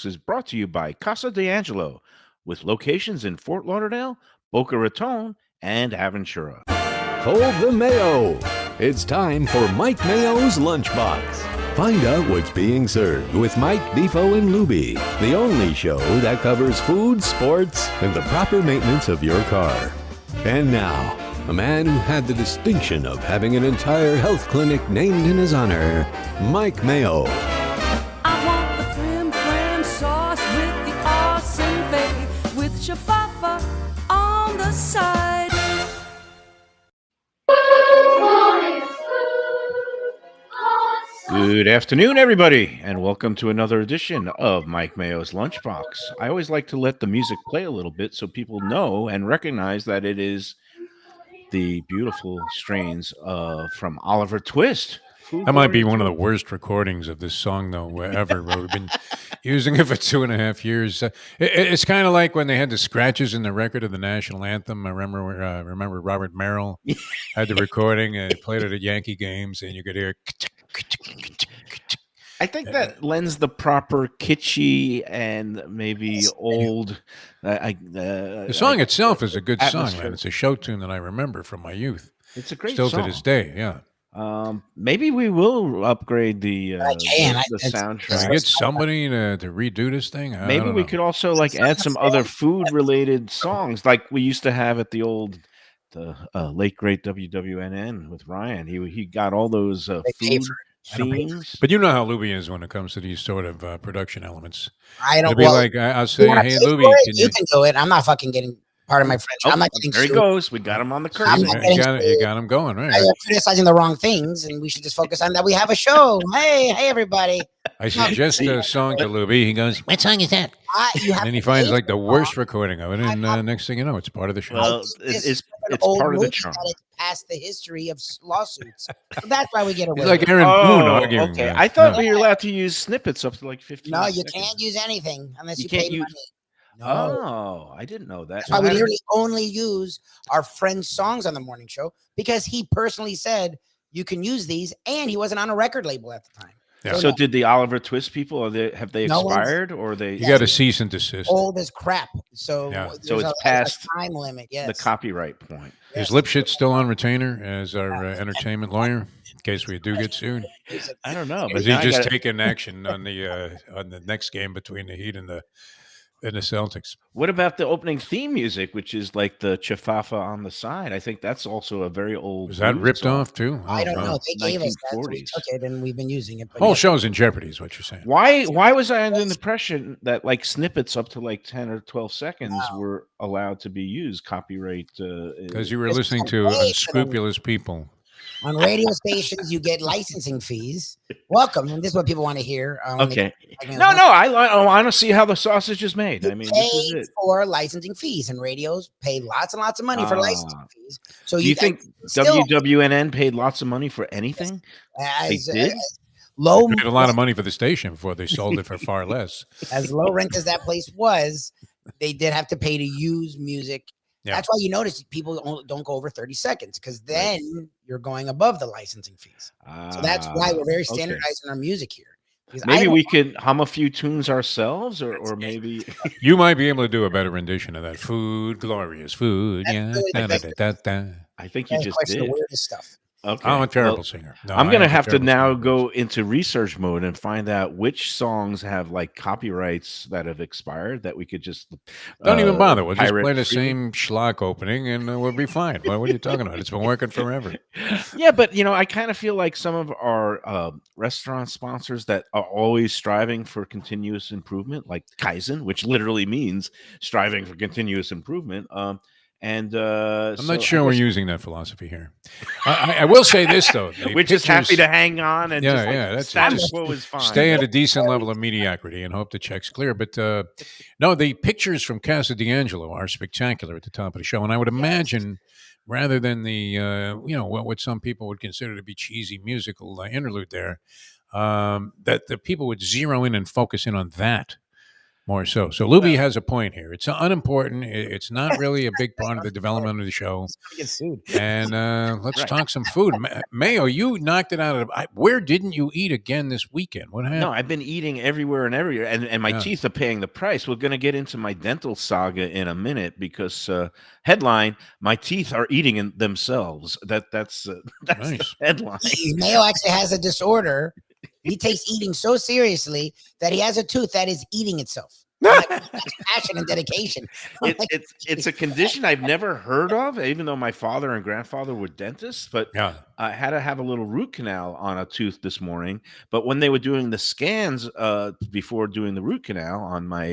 is brought to you by Casa D'Angelo, with locations in Fort Lauderdale, Boca Raton, and Aventura. Hold the mayo. It's time for Mike Mayo's Lunchbox. Find out what's being served with Mike, Defo and Lubie, the only show that covers food, sports, and the proper maintenance of your car. And now, a man who had the distinction of having an entire health clinic named in his honor, Mike Mayo. I want the flim sauce with the awesome fave, with shafafa on the side. Good afternoon, everybody, and welcome to another edition of Mike Mayo's Lunchbox. I always like to let the music play a little bit so people know and recognize that it is the beautiful strains from Oliver Twist. That might be one of the worst recordings of this song, though, ever. We've been using it for 2.5 years. It's kind of like when they had the scratches in the record of the national anthem. I remember Robert Merrill had the recording and played it at Yankee games, and you could hear. I think that lends the proper kitschy and maybe old. The song itself is a good song, man. It's a show tune that I remember from my youth. It's a great Still song. to this day, yeah. Maybe we will upgrade the soundtrack. Can we get somebody to redo this thing? Maybe we could also add some other food-related songs, like we used to have at the late great WWNN with Ryan. He got all those food themes. But you know how Lubie is when it comes to these sort of production elements. I don't. It'll be like I'll say, "Hey, Lubie, you can do it." I'm not fucking getting. Pardon my French. I'm not getting. There he goes. We got him on the curve. You got him going, right? You're criticizing the wrong things, and we should just focus on that. We have a show. Hey, everybody. I suggest a song to Lubie. He goes, "What song is that?" And then he finds the worst recording of it, and next thing you know, it's part of the show. Well, it's part of the charm. That past the history of lawsuits. So that's why we get away. It's like Aaron Boone arguing. Okay, I thought we were allowed to use snippets up to 15. No, you can't use anything unless you pay money. No. Oh, I didn't know that. That's why we literally only use our friend's songs on the morning show, because he personally said you can use these, and he wasn't on a record label at the time. Yeah. So did the Oliver Twist people? Have they expired, or they? You got a cease and desist. Old as crap. So so it's past time limit. Yes, the copyright point. Is Lipschitz still on retainer as our entertainment lawyer in case we do get sued? I don't know. But is he just taking action on the next game between the Heat and the Celtics? What about the opening theme music, which is like the Chafafa on the side? I think that's also a very old. Was that ripped off too? I don't know. They gave us that, so we took it, and we've been using it. Whole show's in jeopardy, is what you're saying. Why was I under the impression that snippets up to 10 or 12 seconds were allowed to be used? Copyright. Because you were listening to unscrupulous people. On radio stations, you get licensing fees. Welcome, and this is what people want to hear. Okay. I want to see how the sausage is made. I mean, this is it. For licensing fees, and radios pay lots and lots of money for licensing fees. So do you think WWNN paid lots of money for anything? They did. Low they paid a lot of money for the station before they sold it for far less. As low rent as that place was, they did have to pay to use music. Yeah. That's why you notice people don't go over 30 seconds, because then you're going above the licensing fees. So that's why we're very standardized in our music here. Maybe we could hum a few tunes ourselves, or maybe you might be able to do a better rendition of that. Food, glorious food. I think you just did. The weirdest stuff. Okay. I'm a terrible singer. No, I'm going to have to now go into research mode and find out which songs have copyrights that have expired that we could just don't even bother. We'll just play the same schlock opening and we'll be fine. What are you talking about? It's been working forever. Yeah, but I kind of feel like some of our restaurant sponsors that are always striving for continuous improvement, like Cuisine, which literally means striving for continuous improvement. And I'm not sure we're using that philosophy here. I will say this though: we're just happy to hang on and that's status quo is fine. Stay at a decent level of mediocrity and hope the check's clear. But no, the pictures from Casa D'Angelo are spectacular at the top of the show, and I would imagine, rather than the what some people would consider to be cheesy musical interlude there, that the people would zero in and focus in on that more so. So Lubie has a point here. It's unimportant. It's not really a big part of the development of the show. Get sued. And let's talk some food. Mayo, you knocked it out of. Where didn't you eat again this weekend? What happened? No, I've been eating everywhere and everywhere, and my teeth are paying the price. We're going to get into my dental saga in a minute because headline: my teeth are eating themselves. That's Nice. the headline. Mayo actually has a disorder. He takes eating so seriously that he has a tooth that is eating itself. Like, passion and dedication. It's a condition I've never heard of, even though my father and grandfather were dentists. But I had to have a little root canal on a tooth this morning. But when they were doing the scans before doing the root canal on my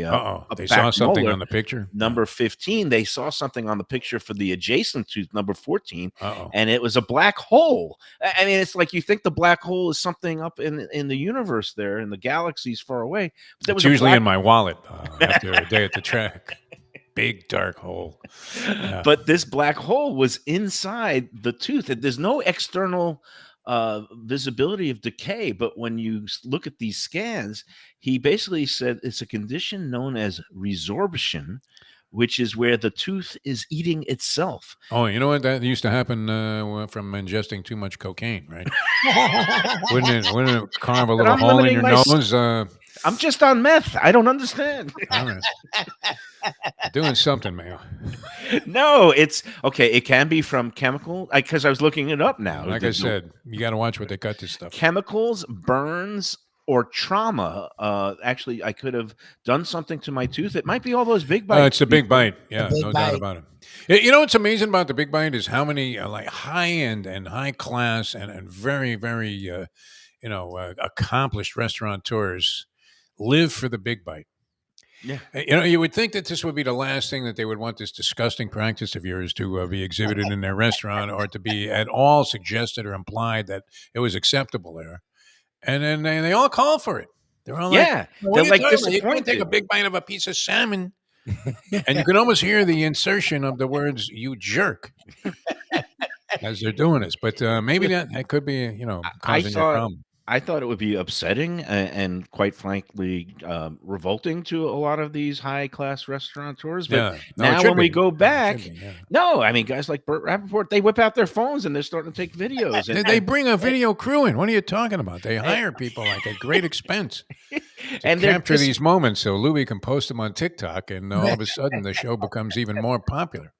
they saw something on the picture. Number 15, they saw something on the picture for the adjacent tooth, number 14, and it was a black hole. I mean, it's like you think the black hole is something up in the universe there, in the galaxies far away. But it's usually in my wallet after a day at the track. Big dark hole. Yeah. But this black hole was inside the tooth. There's no external visibility of decay, but when you look at these scans, he basically said it's a condition known as resorption, which is where the tooth is eating itself. Oh, you know what? That used to happen from ingesting too much cocaine, right? Wouldn't it carve a little hole in your nose? I'm just on meth. I don't understand. All right. Doing something, Mayo. No, it's okay. It can be from chemical, because I was looking it up now. Like I said, you got to watch what they cut this stuff. Chemicals, burns, or trauma. Actually, I could have done something to my tooth. It might be all those big bites. It's a big bite. Yeah, no doubt about it. You know what's amazing about the big bite is how many like high end and high class and very, very accomplished restaurateurs live for the big bite. Yeah. You would think that this would be the last thing that they would want this disgusting practice of yours to be exhibited in their restaurant, or to be at all suggested or implied that it was acceptable there. And then they all call for it. They're all they're like disappointed. You can take a big bite of a piece of salmon, and you can almost hear the insertion of the words "you jerk" as they're doing this. But maybe that could be causing a problem. I thought it would be upsetting and quite frankly, revolting to a lot of these high-class restaurateurs. But now when we go back, no, I mean, guys like Burt Rappaport, they whip out their phones and they're starting to take videos. And they bring a video crew in. What are you talking about? They hire people like at great expense to capture these moments so Lubie can post them on TikTok, and all of a sudden the show becomes even more popular.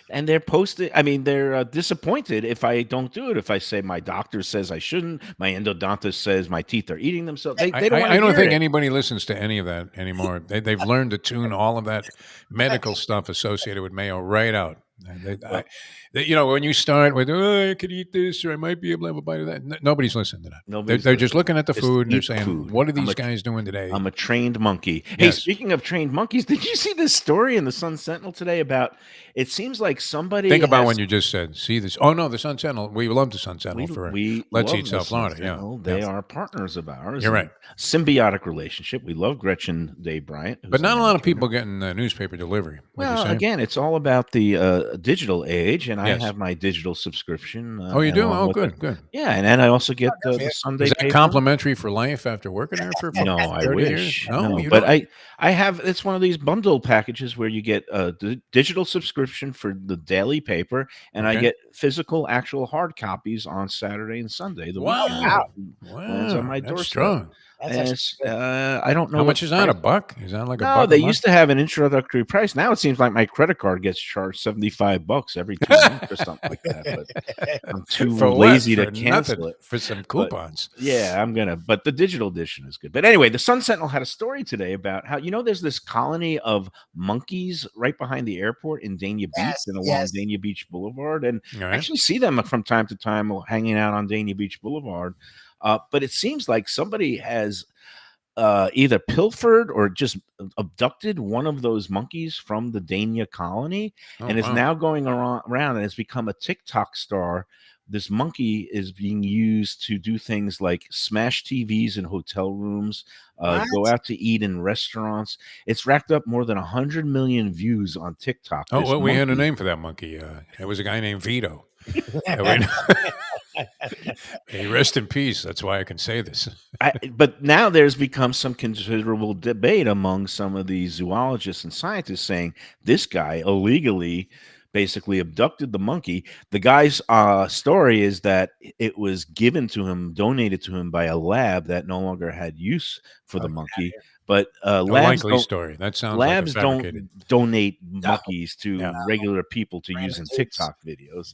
And they're posted. I mean, they're disappointed if I don't do it. If I say my doctor says I shouldn't, my endodontist says my teeth are eating themselves. They don't. I don't think anybody listens to any of that anymore. They've learned to tune all of that medical stuff associated with Mayo right out. When you start with, I could eat this, or I might be able to have a bite of that. Nobody's listening to that. They're just looking at the food and they're saying, what are these guys doing today? I'm a trained monkey. Yes. Hey, speaking of trained monkeys, did you see this story in the Sun Sentinel today about, it seems like somebody Think about when you just said, see this. Oh, no, the Sun Sentinel. We love the Sun Sentinel for Let's Eat South Florida. Yeah. They are partners of ours. You're right. Symbiotic relationship. We love Gretchen Day Bryant. But not a lot of people getting newspaper delivery. Well, again, it's all about the digital age, and I have my digital subscription. Oh, you do? Oh, good. Yeah, and then I also get the Sunday Is that paper. Complimentary for life after working there for No, I wish. Years? No, but I have, it's one of these bundle packages where you get a digital subscription for the daily paper, and I get physical, actual hard copies on Saturday and Sunday. Wow. Lands on my doorstep. Strong. I don't know how much is that. $1? Is that like a buck? No, they used to have an introductory price. Now it seems like my credit card gets charged $75 every 2 months or something like that. But I'm too lazy to cancel it for some coupons. But but the digital edition is good. But anyway, the Sun Sentinel had a story today about how there's this colony of monkeys right behind the airport in Dania Beach and along Dania Beach Boulevard, and I actually see them from time to time hanging out on Dania Beach Boulevard. But it seems like somebody has either pilfered or just abducted one of those monkeys from the Dania colony and is now going around and has become a TikTok star. This monkey is being used to do things like smash TVs in hotel rooms, go out to eat in restaurants. It's racked up more than 100 million views on TikTok. We had a name for that monkey. It was a guy named Vito. Hey, rest in peace. That's why I can say this. But now there's become some considerable debate among some of the zoologists and scientists saying this guy illegally basically abducted the monkey. The guy's story is that it was given to him, donated to him by a lab that no longer had use for the monkey. But A likely story. That sounds like a labs fabricated. don't donate No. monkeys to Yeah. regular people to use in Random dudes. TikTok videos.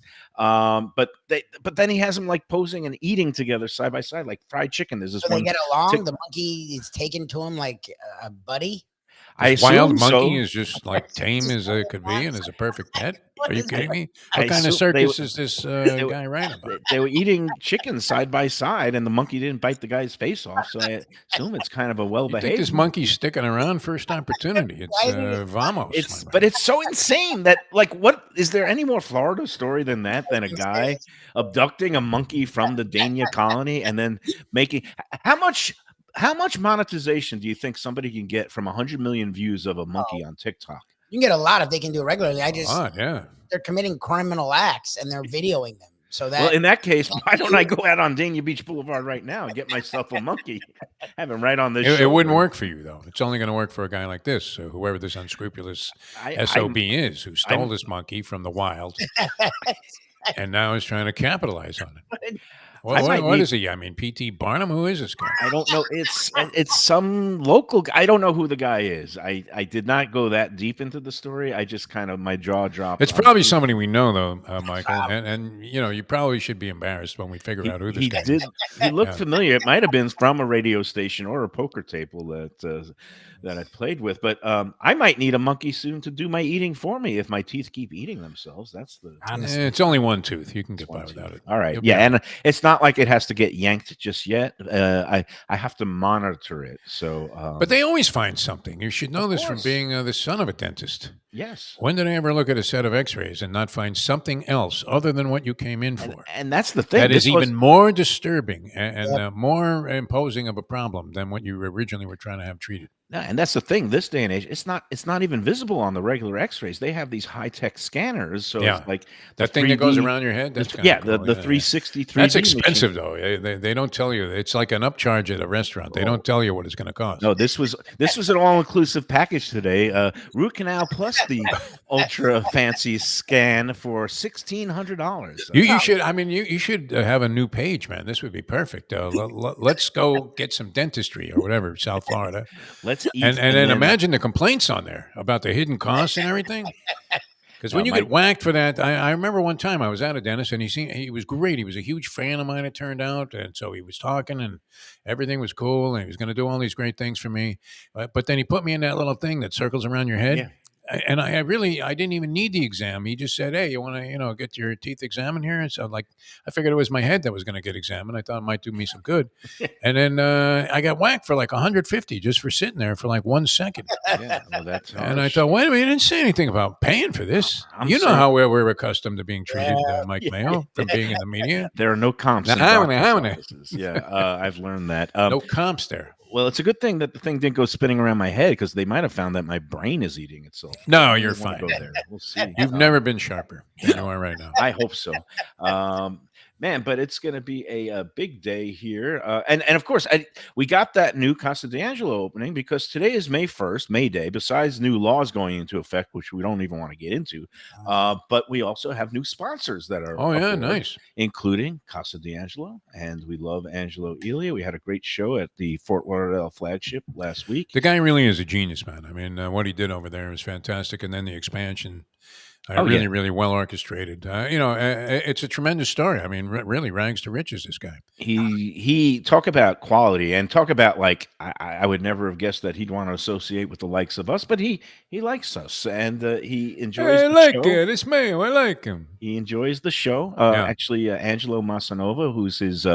But then he has them like posing and eating together side by side, like fried chicken. There's this So they one. get along. Tik- The monkey is taken to him like a buddy. I This wild assume monkey so. is just like tame as it could be and is a perfect pet. What Are you is kidding me? I What kind of assume they- circus is this were- guy writing about? They were eating chicken side by side, and the monkey didn't bite the guy's face off. So I assume it's kind of a You well-behaved. think this monkey's sticking around first opportunity? It's Why is it- vamos. But it's so insane that, like, what is there any more Florida story than that? Than a guy abducting a monkey from the Dania colony and then making how much monetization do you think somebody can get from 100 million views of a monkey on TikTok? You can get a lot if they can do it regularly. yeah. They're committing criminal acts and they're videoing them. So that Well, in that case, why don't I go out on Dania Beach Boulevard right now and get myself a monkey? Have him right on this It show. wouldn't work for you though. It's only going to work for a guy like this, whoever this unscrupulous SOB is, who stole this monkey from the wild, and now is trying to capitalize on it. What is he? I mean, P.T. Barnum? Who is this guy? I don't know. It's some local guy. I don't know who the guy is. I did not go that deep into the story. I just kind of my jaw dropped. It's probably somebody we know, though, Michael. And you know, you probably should be embarrassed when we figure out who this guy is. He looked familiar. It might have been from a radio station or a poker table that I played with. But I might need a monkey soon to do my eating for me if my teeth keep eating themselves. That's the honestly. It's only one tooth. You can get by without it. all right. You'll be Yeah, all right. and it's not like it has to get yanked just yet. I have to monitor it. So, But they always find something. You should know Of this from course. being the son of a dentist. yes. When did I ever look at a set of X-rays and not find something else other than what you came in for? And that's the thing. That is This was- even more disturbing and more imposing of a problem than what you originally were trying to have treated. No, and that's the thing. This day and age, it's not even visible on the regular X-rays. They have these high-tech scanners, so Yeah. it's like That thing that goes 3D around your head. That's the kinda cool. 360 3D. That's machine. expensive though. They don't tell you. It's like an upcharge at a restaurant. They don't tell you what it's going to cost. No, this was an all-inclusive package today. Root canal plus the ultra fancy scan for $1,600. You should. I mean, you should have a new page, man. This would be perfect. Let's go get some dentistry or whatever, South Florida, Let's eat and then imagine the complaints on there about the hidden costs and everything. Because when you get whacked for that, I remember one time I was at a dentist and he was great. He was a huge fan of mine, it turned out. And so he was talking and everything was cool. And he was going to do all these great things for me. But then he put me in that little thing that circles around your head. Yeah. And I didn't even need the exam. He just said, "Hey, you want to, get your teeth examined here?" And so, I figured it was my head that was going to get examined. I thought it might do me some good. And then I got whacked for like $150 just for sitting there for like 1 second. Yeah, well, that's And I harsh. thought, wait a minute, you didn't say anything about paying for this. I'm You know saying- how we're accustomed to being treated, Mike Yeah. Mayo, from being in the media. There are no comps. in How many- doctor's how many? offices. Yeah, I've learned that. No comps there. Well, it's a good thing that the thing didn't go spinning around my head because they might have found that my brain is eating itself. No, I you're don't wanna fine. Go there. We'll see. You've never been sharper than you are right now. I hope so. Man, but it's going to be a big day here. And of course, we got that new Casa D'Angelo opening because today is May 1st, May Day, besides new laws going into effect, which we don't even want to get into. But we also have new sponsors that are Oh, yeah, aboard, nice. including Casa D'Angelo. And we love Angelo Elia. We had a great show at the Fort Lauderdale flagship last week. The guy really is a genius, man. I mean, what he did over there is fantastic. And then the expansion, really well orchestrated. It's a tremendous story. I mean, really rags to riches, this guy. He talk about quality and talk about like I would never have guessed that he'd want to associate with the likes of us, but he likes us and he enjoys I the like show. it. It's Mayo. I like him. He enjoys the show. Yeah. Actually, Angelo Massanova, who's his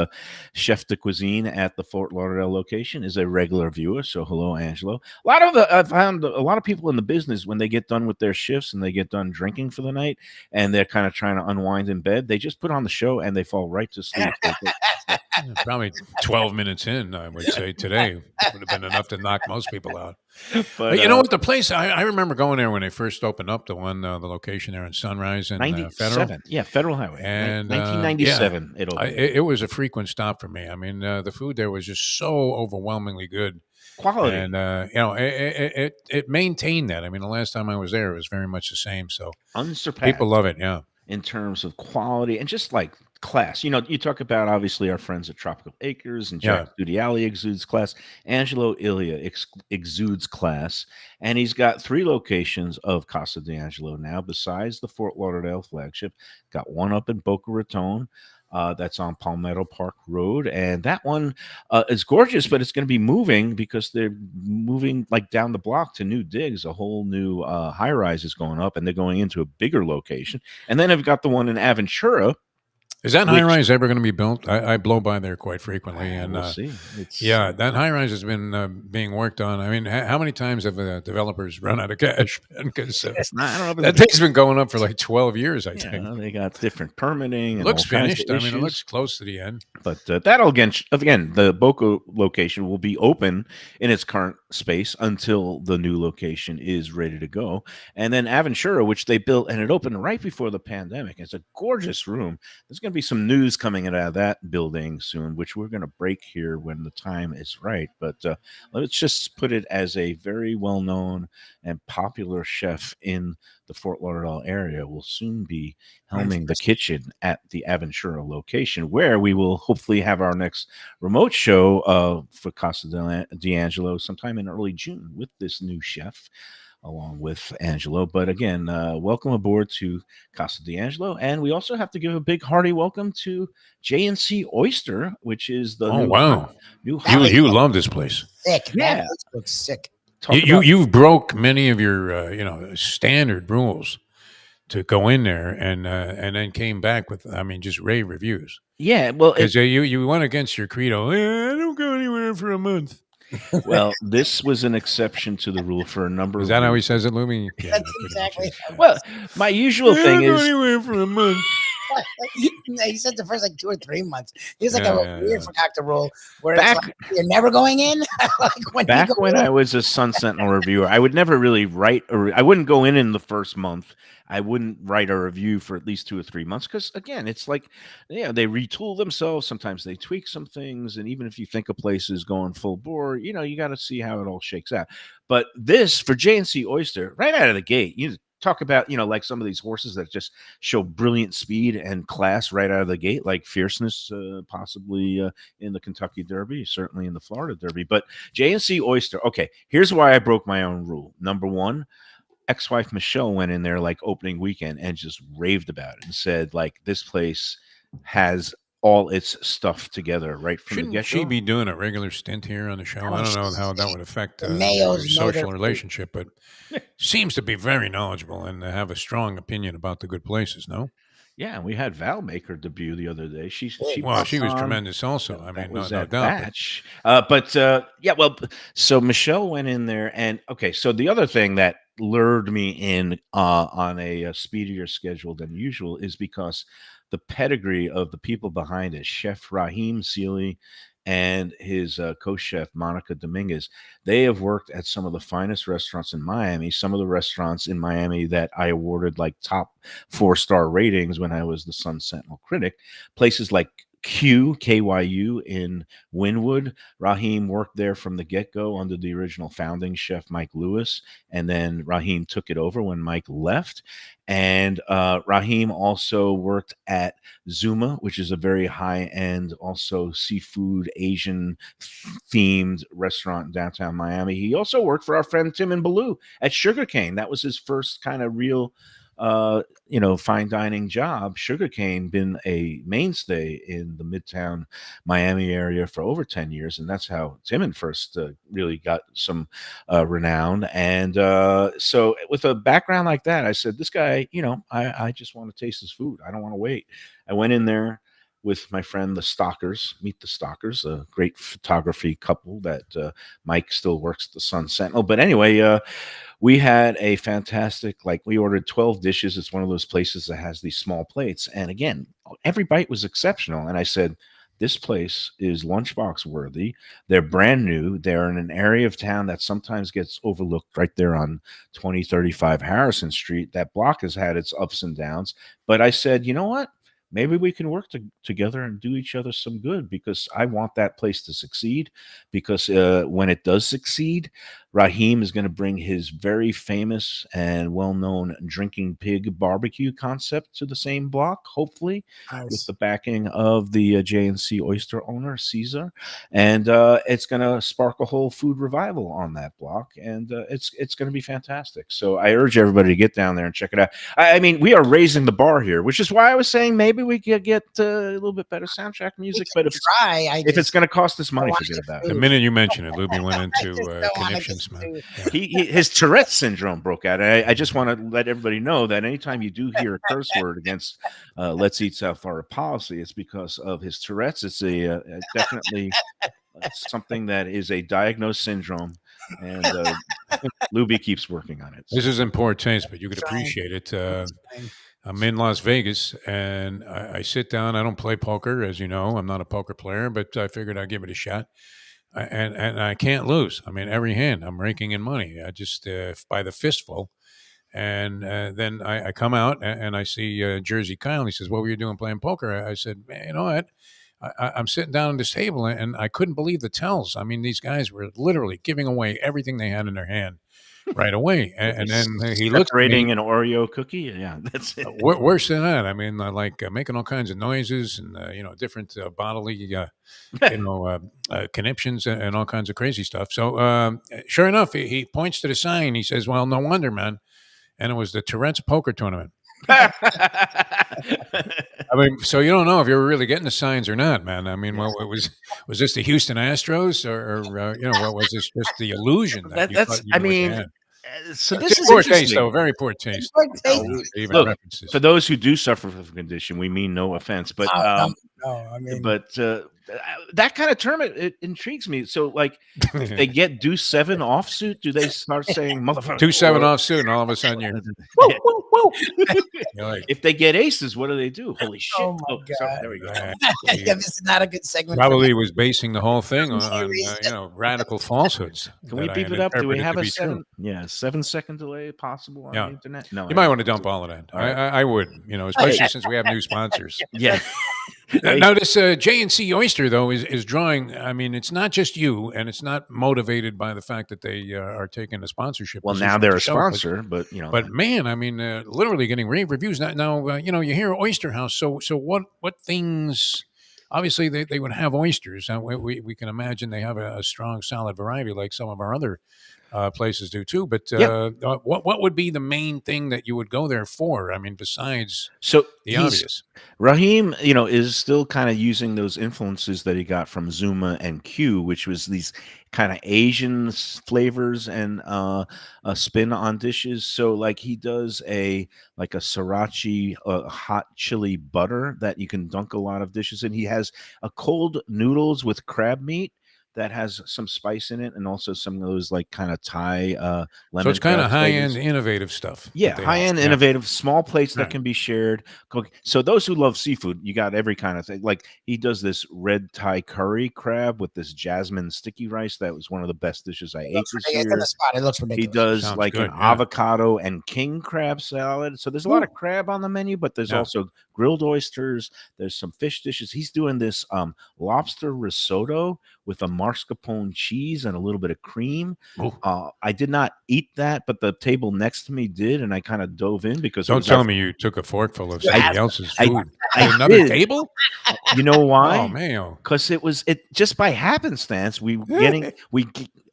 chef de cuisine at the Fort Lauderdale location, is a regular viewer. So hello, Angelo. I found a lot of people in the business when they get done with their shifts and they get done drinking for the night and they're kind of trying to unwind in bed, they just put on the show and they fall right to sleep. Probably 12 minutes in, I would say today would have been enough to knock most people out. But But you know what? The place I remember going there when they first opened up the location there in Sunrise and Federal, 97, yeah, Federal Highway, and yeah, 1997 it opened. it was a frequent stop for me. I mean, the food there was just so overwhelmingly good, Quality, and it maintained that. I mean, the last time I was there, it was very much the same. So people unsurpassed love it. Yeah, in terms of quality and just like class. You talk about obviously our friends at Tropical Acres and Jack yeah. Studiali exudes class. Angelo Elia exudes class, and he's got 3 locations of Casa D'Angelo now. Besides the Fort Lauderdale flagship, got one up in Boca Raton. That's on Palmetto Park Road, and that one is gorgeous. But it's going to be moving because they're moving like down the block to new digs. A whole new high rise is going up, and they're going into a bigger location. And then I've got the one in Aventura, Is that high which rise ever going to be built? I blow by there quite frequently, and we'll see. It's yeah, that high rise has been being worked on. I mean, how many times have developers run out of cash? Because it's not. I don't know. that thing's been going up for like 12 years, I think. Yeah, they got different permitting It and looks all kinds of finished. I mean, it issues. looks close to the end. But that'll again, the Boca location will be open in its current space until the new location is ready to go. And then Aventura, which they built, and it opened right before the pandemic. It's a gorgeous room. There's going to be some news coming out of that building soon, which we're going to break here when the time is right. But let's just put it as a very well-known and popular chef in the Fort Lauderdale area will soon be helming the kitchen at the Aventura location, where we will hopefully have our next remote show for Casa D'Angelo sometime in early June with this new chef along with Angelo. But again, welcome aboard to Casa D'Angelo. And we also have to give a big hearty welcome to J&C Oyster, which is the new You love this place. Sick. Yeah. That place looks sick. You've broke many of your standard rules to go in there and then came back with just rave reviews. Yeah, well, because you went against your credo. I don't go anywhere for a month. Well, this was an exception to the rule for a number. Is that how he says it, Lubie? Yeah, That's exactly. Well, my usual thing is anywhere for a month. He said the first like 2 or 3 months. He's like a weird forgot rule where it's back, like, you're never going in. Like when I was a Sun Sentinel reviewer, I would never really write, or I wouldn't go in the first month. I wouldn't write a review for at least 2 or 3 months because, again, it's like, they retool themselves. Sometimes they tweak some things, and even if you think a place is going full bore, you got to see how it all shakes out. But this for J&C Oyster, right out of the gate, you talk about, like some of these horses that just show brilliant speed and class right out of the gate, like fierceness, possibly in the Kentucky Derby, certainly in the Florida Derby. But J&C Oyster, okay, here's why I broke my own rule. Number one, ex-wife Michelle went in there like opening weekend and just raved about it and said, like, this place has all its stuff together right from the get-go. Shouldn't she be doing a regular stint here on the show? I don't know how that would affect Mayo's social relationship, but seems to be very knowledgeable and have a strong opinion about the good places. No. Yeah, we had Val make her debut the other day. She was tremendous also. I mean, no doubt. Batch. So Michelle went in there, and okay, so the other thing that lured me in on a speedier schedule than usual is because the pedigree of the people behind it, Chef Raheem Seeley and his co-chef Monica Dominguez, they have worked at some of the finest restaurants in Miami, some of the restaurants in Miami that I awarded like top 4-star ratings when I was the Sun Sentinel critic, places like KYU in Wynwood. Raheem worked there from the get-go under the original founding chef Mike Lewis, and then Raheem took it over when Mike left. And Raheem also worked at Zuma, which is a very high-end, also seafood, Asian-themed restaurant in downtown Miami. He also worked for our friend Tim and Baloo at Sugarcane. That was his first kind of real fine dining job. Sugarcane been a mainstay in the Midtown Miami area for over 10 years, and that's how Timon first really got some renown. And so with a background like that, I said, this guy, I just want to taste his food. I don't want to wait. I went in there with my friend, the Stalkers, Meet the Stalkers, a great photography couple that Mike still works at the Sun Sentinel. But anyway, we had a fantastic, we ordered 12 dishes. It's one of those places that has these small plates. And again, every bite was exceptional. And I said, this place is lunchbox worthy. They're brand new. They're in an area of town that sometimes gets overlooked right there on 2035 Harrison Street. That block has had its ups and downs. But I said, you know what? Maybe we can work together and do each other some good because I want that place to succeed. Because when it does succeed, Raheem is going to bring his very famous and well-known drinking pig barbecue concept to the same block, hopefully, with the backing of the J&C oyster owner, Caesar. And it's going to spark a whole food revival on that block. And it's going to be fantastic. So I urge everybody to get down there and check it out. I mean, we are raising the bar here, which is why I was saying maybe we could get a little bit better soundtrack music. But if it's going to cost us money, forget about it. The minute you mention it, Lubie went into conniptions, man. His Tourette's syndrome broke out. I just want to let everybody know that anytime you do hear a curse word against Let's Eat South Florida policy, it's because of his Tourette's. It's definitely something that is a diagnosed syndrome, and Lubie keeps working on it. This is in poor taste, but you could appreciate it. I'm in Las Vegas, and I sit down. I don't play poker, as you know. I'm not a poker player, but I figured I'd give it a shot. And I can't lose. I mean, every hand I'm raking in money. I just by the fistful, and then I come out and I see Jersey Kyle. And he says, "What were you doing playing poker?" I said, "Man, you know what? I'm sitting down at this table, and I couldn't believe the tells. I mean, these guys were literally giving away everything they had in their hand." Right away, and then he looks separating an Oreo cookie. Yeah, that's it. Worse than that. I mean, like making all kinds of noises and different bodily, conniptions and all kinds of crazy stuff. So, sure enough, he points to the sign. He says, "Well, no wonder, man." And it was the Tourette's poker tournament. I mean, so you don't know if you were really getting the signs or not, man. I mean, well, was this the Houston Astros or what was this just the illusion that that's? I mean. So this is poor taste, though. Very poor taste. Look, for those who do suffer from the condition, we mean no offense, but that kind of tournament, it intrigues me. So, like, if they get deuce 7 offsuit, do they start saying motherfucker? Deuce 7 offsuit, and all of a sudden you're like, if they get aces, what do they do? Holy shit! Oh my God. Sorry, there we go. Yeah, this is not a good segment. Probably was basing the whole thing on radical falsehoods. Can we beep it up? Do we have a 7-second delay possible on the internet? No, you might want to dump all of that. I would, especially since we have new sponsors. Yeah. Now this J&C oyster though is drawing. I mean, it's not just you, and it's not motivated by the fact that they are taking a sponsorship. Well, now they're a sponsor, but But man, I mean, literally getting rave reviews. Now you hear Oyster House. So what things? Obviously, they would have oysters. We can imagine they have a strong, solid variety like some of our other places do too. But what would be the main thing that you would go there for? I mean, besides the obvious. Raheem, is still kind of using those influences that he got from Zuma and Q, which was these kind of Asian flavors and a spin on dishes. So, like, he does a sriracha hot chili butter that you can dunk a lot of dishes in. He has a cold noodles with crab meat that has some spice in it, and also some of those like kind of Thai lemon. So it's kind of high-end innovative stuff. Yeah, high-end innovative, small plates that can be shared. So those who love seafood, you got every kind of thing. Like, he does this red Thai curry crab with this jasmine sticky rice. That was one of the best dishes I ate this year. It looks ridiculous. He does an avocado and king crab salad. So there's a lot of crab on the menu, but there's also grilled oysters. There's some fish dishes. He's doing this lobster risotto with a mascarpone cheese and a little bit of cream. I did not eat that, but the table next to me did, and I kind of dove in because don't tell me you took a forkful of somebody else's food. Another table? You know why? Oh, Mayo. Because it just by happenstance we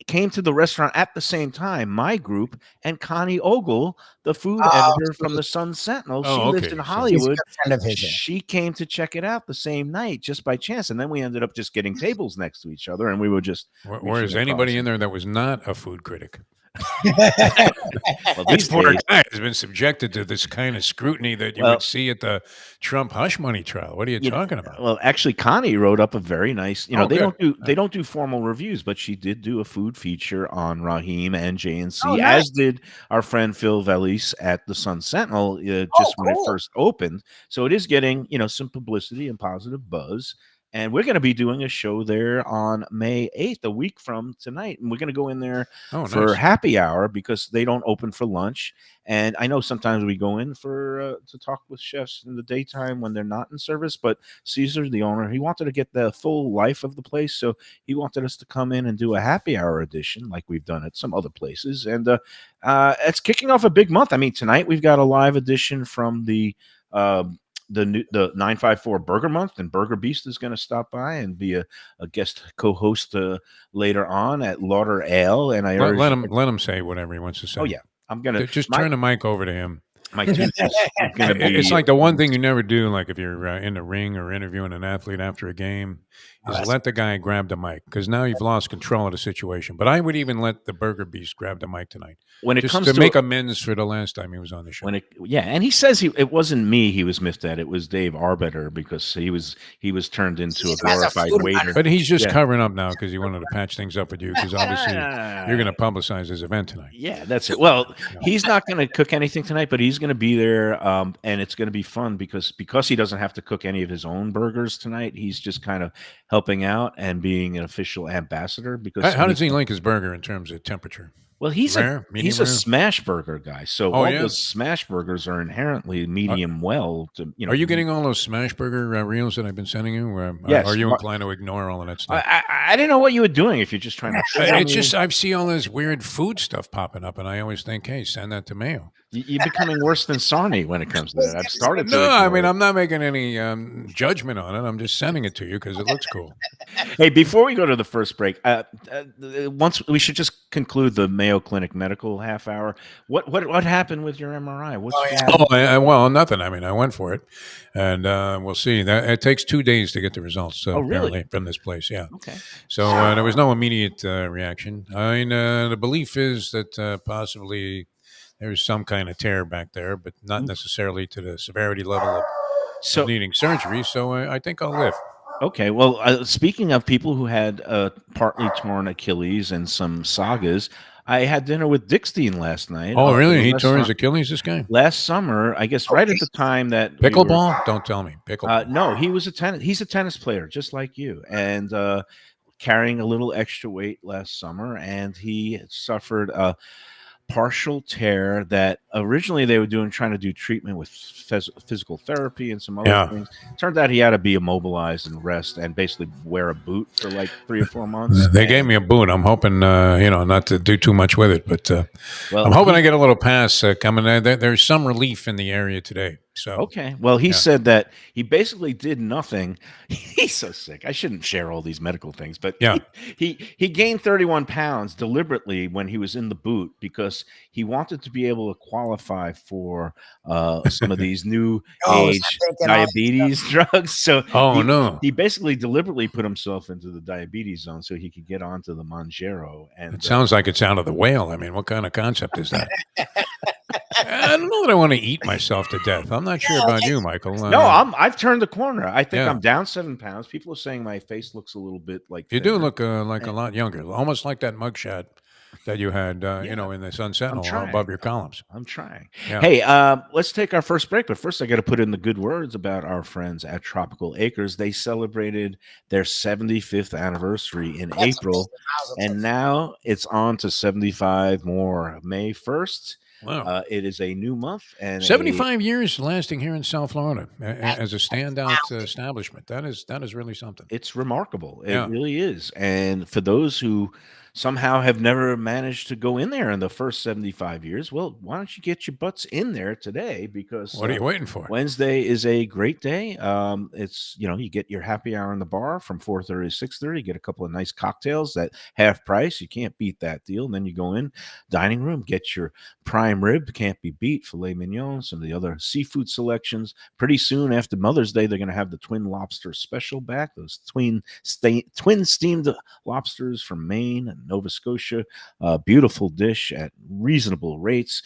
came to the restaurant at the same time. My group and Connie Ogle, the food editor from the Sun Sentinel, she lives in Hollywood. She came to check it out the same night just by chance, and then we ended up just getting tables next to each other, and we were just. Or is anybody in there that was not a food critic? Well, this poor guy has been subjected to this kind of scrutiny that you would see at the Trump hush money trial. What are you talking about? Well, actually, Connie wrote up a very nice. They don't do formal reviews, but she did do a food feature on Raheem and J&C, as did our friend Phil Velis at the Sun Sentinel when it first opened. So it is getting some publicity and positive buzz. and we're going to be doing a show there on May 8th, a week from tonight. And we're going to go in there for nice. happy hour because they don't open for lunch. And I know sometimes we go in for to talk with chefs in the daytime when they're not in service. But Caesar, the owner, he wanted to get the full life of the place, so he wanted us to come in and do a happy hour edition like we've done at some other places. And it's kicking off a big month. I mean, tonight we've got a live edition from uh, the 954 Burger Month, and Burger Beast is going to stop by and be a guest co-host later on at Lauder Ale. And I let him say whatever he wants to say. Oh yeah, I'm gonna just turn the mic over to him. My tooth is gonna be. It's like the one thing you never do, like if you're in the ring or interviewing an athlete after a game, is let the guy grab the mic, because now you've lost control of the situation. But I would even let the Burger Beast grab the mic tonight when it just comes to make amends for the last time he was on the show. And he says it wasn't me he was miffed at; it was Dave Arbeter, because he was turned into a glorified waiter. But he's just covering up now because he wanted to patch things up with you, because obviously you're going to publicize his event tonight. Yeah, that's it. Well, he's not going to cook anything tonight, but he's going to be there, and it's going to be fun because he doesn't have to cook any of his own burgers tonight. He's just kind of helping out and being an official ambassador. Because how does he like his burger in terms of temperature? Well, he's rare, a smash burger guy, so all those smash burgers are inherently medium well. Are you getting all those smash burger reels that I've been sending you? Yes. Are you inclined to ignore all of that stuff? I didn't know what you were doing. If you're just trying to, it's just I see all this weird food stuff popping up, and I always think, hey, send that to Mayo. You're becoming worse than Sarni when it comes to that. I've started. No, I mean, I'm not making any judgment on it. I'm just sending it to you because it looks cool. Hey, before we go to the first break, once we should just conclude the Mayo Clinic medical half hour. What happened with your MRI? Well, nothing. I mean, I went for it, and we'll see. That it takes 2 days to get the results. Apparently from this place, yeah. Okay. So there was no immediate reaction. I mean, the belief is that possibly there's some kind of tear back there, but not necessarily to the severity level of needing surgery. So I think I'll live. Okay. Well, speaking of people who had partly torn Achilles and some sagas, I had dinner with Dickstein last night. Oh, really? He tore his Achilles, this guy? Last summer, I guess, right at the time that pickleball? Don't tell me. Pickleball. No, he's a tennis player, just like you, and carrying a little extra weight last summer, and he suffered a partial tear that originally they were trying to do treatment with physical therapy and some other things. Turned out he had to be immobilized and rest and basically wear a boot for like 3 or 4 months. They gave me a boot. I'm hoping, not to do too much with it, but I'm hoping I get a little pass coming. There's some relief in the area today. So okay. Well, he said that he basically did nothing. He's so sick. I shouldn't share all these medical things, but he gained 31 pounds deliberately when he was in the boot because he wanted to be able to qualify for some of these new age diabetes drugs. So he basically deliberately put himself into the diabetes zone so he could get onto the Mounjaro. And it sounds like it's out of the whale. I mean, what kind of concept is that? I don't know that I want to eat myself to death. I'm not sure about you, Michael. No, I've turned the corner. I think I'm down 7 pounds. People are saying my face looks a little bit like you do look like a lot younger, almost like that mugshot that you had, in the Sun Sentinel above your columns. I'm trying. Yeah. Hey, let's take our first break. But first, I got to put in the good words about our friends at Tropical Acres. They celebrated their 75th anniversary in April, and now it's on to 75 more. May 1st. Wow. It is a new month, and 75 years lasting here in South Florida as a standout establishment. That is really something. It's remarkable. It really is. And for those who somehow have never managed to go in there in the first 75 years, well, why don't you get your butts in there today? Because what are you waiting for? Wednesday is a great day. It's you get your happy hour in the bar from 4:30 to 6:30. Get a couple of nice cocktails at half price. You can't beat that deal. And then you go in dining room, get your prime rib, can't be beat, filet mignon, some of the other seafood selections. Pretty soon after Mother's Day, they're going to have the twin lobster special back. Those twin steamed lobsters from Maine and Nova Scotia. Beautiful dish at reasonable rates.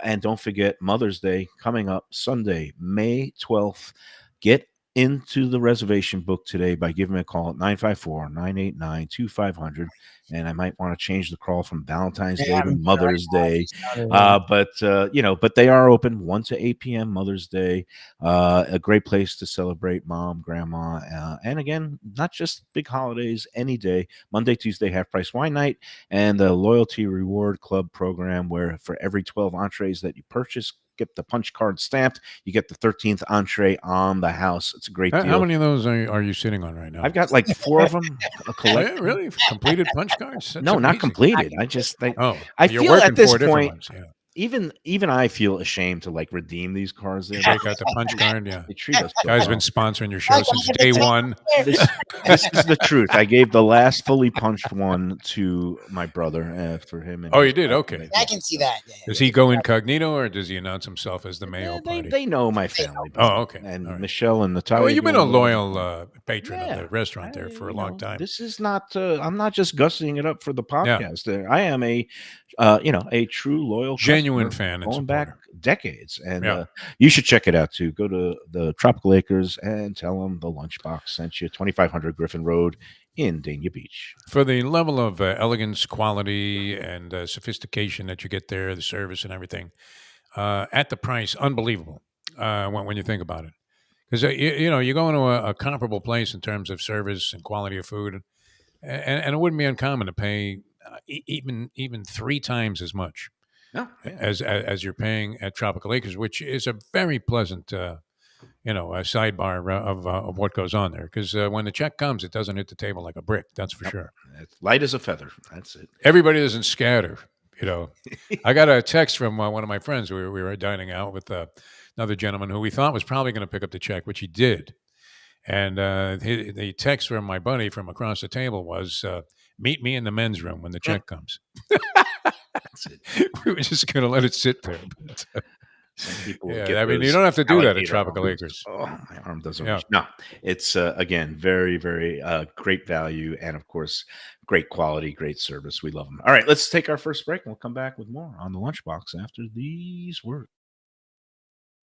And don't forget Mother's Day coming up Sunday, May 12th. Get into the reservation book today by giving me a call at 954-989-2500 and I might want to change the crawl from Valentine's Yeah, Day to me too. I Mother's Day. just started, But they are open 1 to 8 p.m. Mother's Day. A great place to celebrate mom, grandma, and again, not just big holidays, any day. Monday, Tuesday, half price wine night, and the loyalty reward club program where for every 12 entrees that you purchase, get the punch card stamped, you get the 13th entree on the house. It's a great How deal. many of those are you sitting on right now? I've got like 4 of them, a Oh, collection. yeah, really? Completed punch cards? That's No, not amazing. completed. I just Oh, I you're feel working at this 4 different point, ones. Yeah. even I feel ashamed to like redeem these cards. They're like Break out the punch card. Yeah. they treat us so Guy's been well. sponsoring your show Like, since I day get the one. This is the truth. I gave the last fully punched one to my brother for him. And Oh, his you did? wife, Okay. and I can see that. Yeah, Does he go incognito or does he announce himself as the Mayo party? they know my family. Oh, okay. And All right. Michelle and Oh, Natalia. well, you've been a go over there. loyal patron of the restaurant there for a long time. This is not. I'm not just gussying it up for the Yeah. podcast. I am a true loyal, Genuine customer fan and going back supporter. decades, and Yeah. you should check it out too. Go to the Tropical Acres and tell them the Lunchbox sent you. 2500 Griffin Road in Dania Beach. For the level of elegance, quality, and sophistication that you get there, the service and everything, at the price, unbelievable when you think about it. Because you go into a comparable place in terms of service and quality of food, and it wouldn't be uncommon to pay even 3 times as much No, yeah. as you're paying at Tropical Acres, which is a very pleasant. A sidebar of what goes on there. Because when the check comes, it doesn't hit the table like a brick. That's for sure. It's light as a feather. That's it. Everybody doesn't scatter. I got a text from one of my friends. We were dining out with another gentleman who we thought was probably going to pick up the check, which he did. And the text from my buddy from across the table was, "Meet me in the men's room when the check comes." That's it. We were just going to let it sit there. But, Some people yeah, get I mean, you those don't have to do that at alligator Tropical arms. Acres. Oh, my arm doesn't Yeah. reach. No, it's again very, very great value, and of course, great quality, great service. We love them. All right, let's take our first break, and we'll come back with more on the Lunchbox after these words.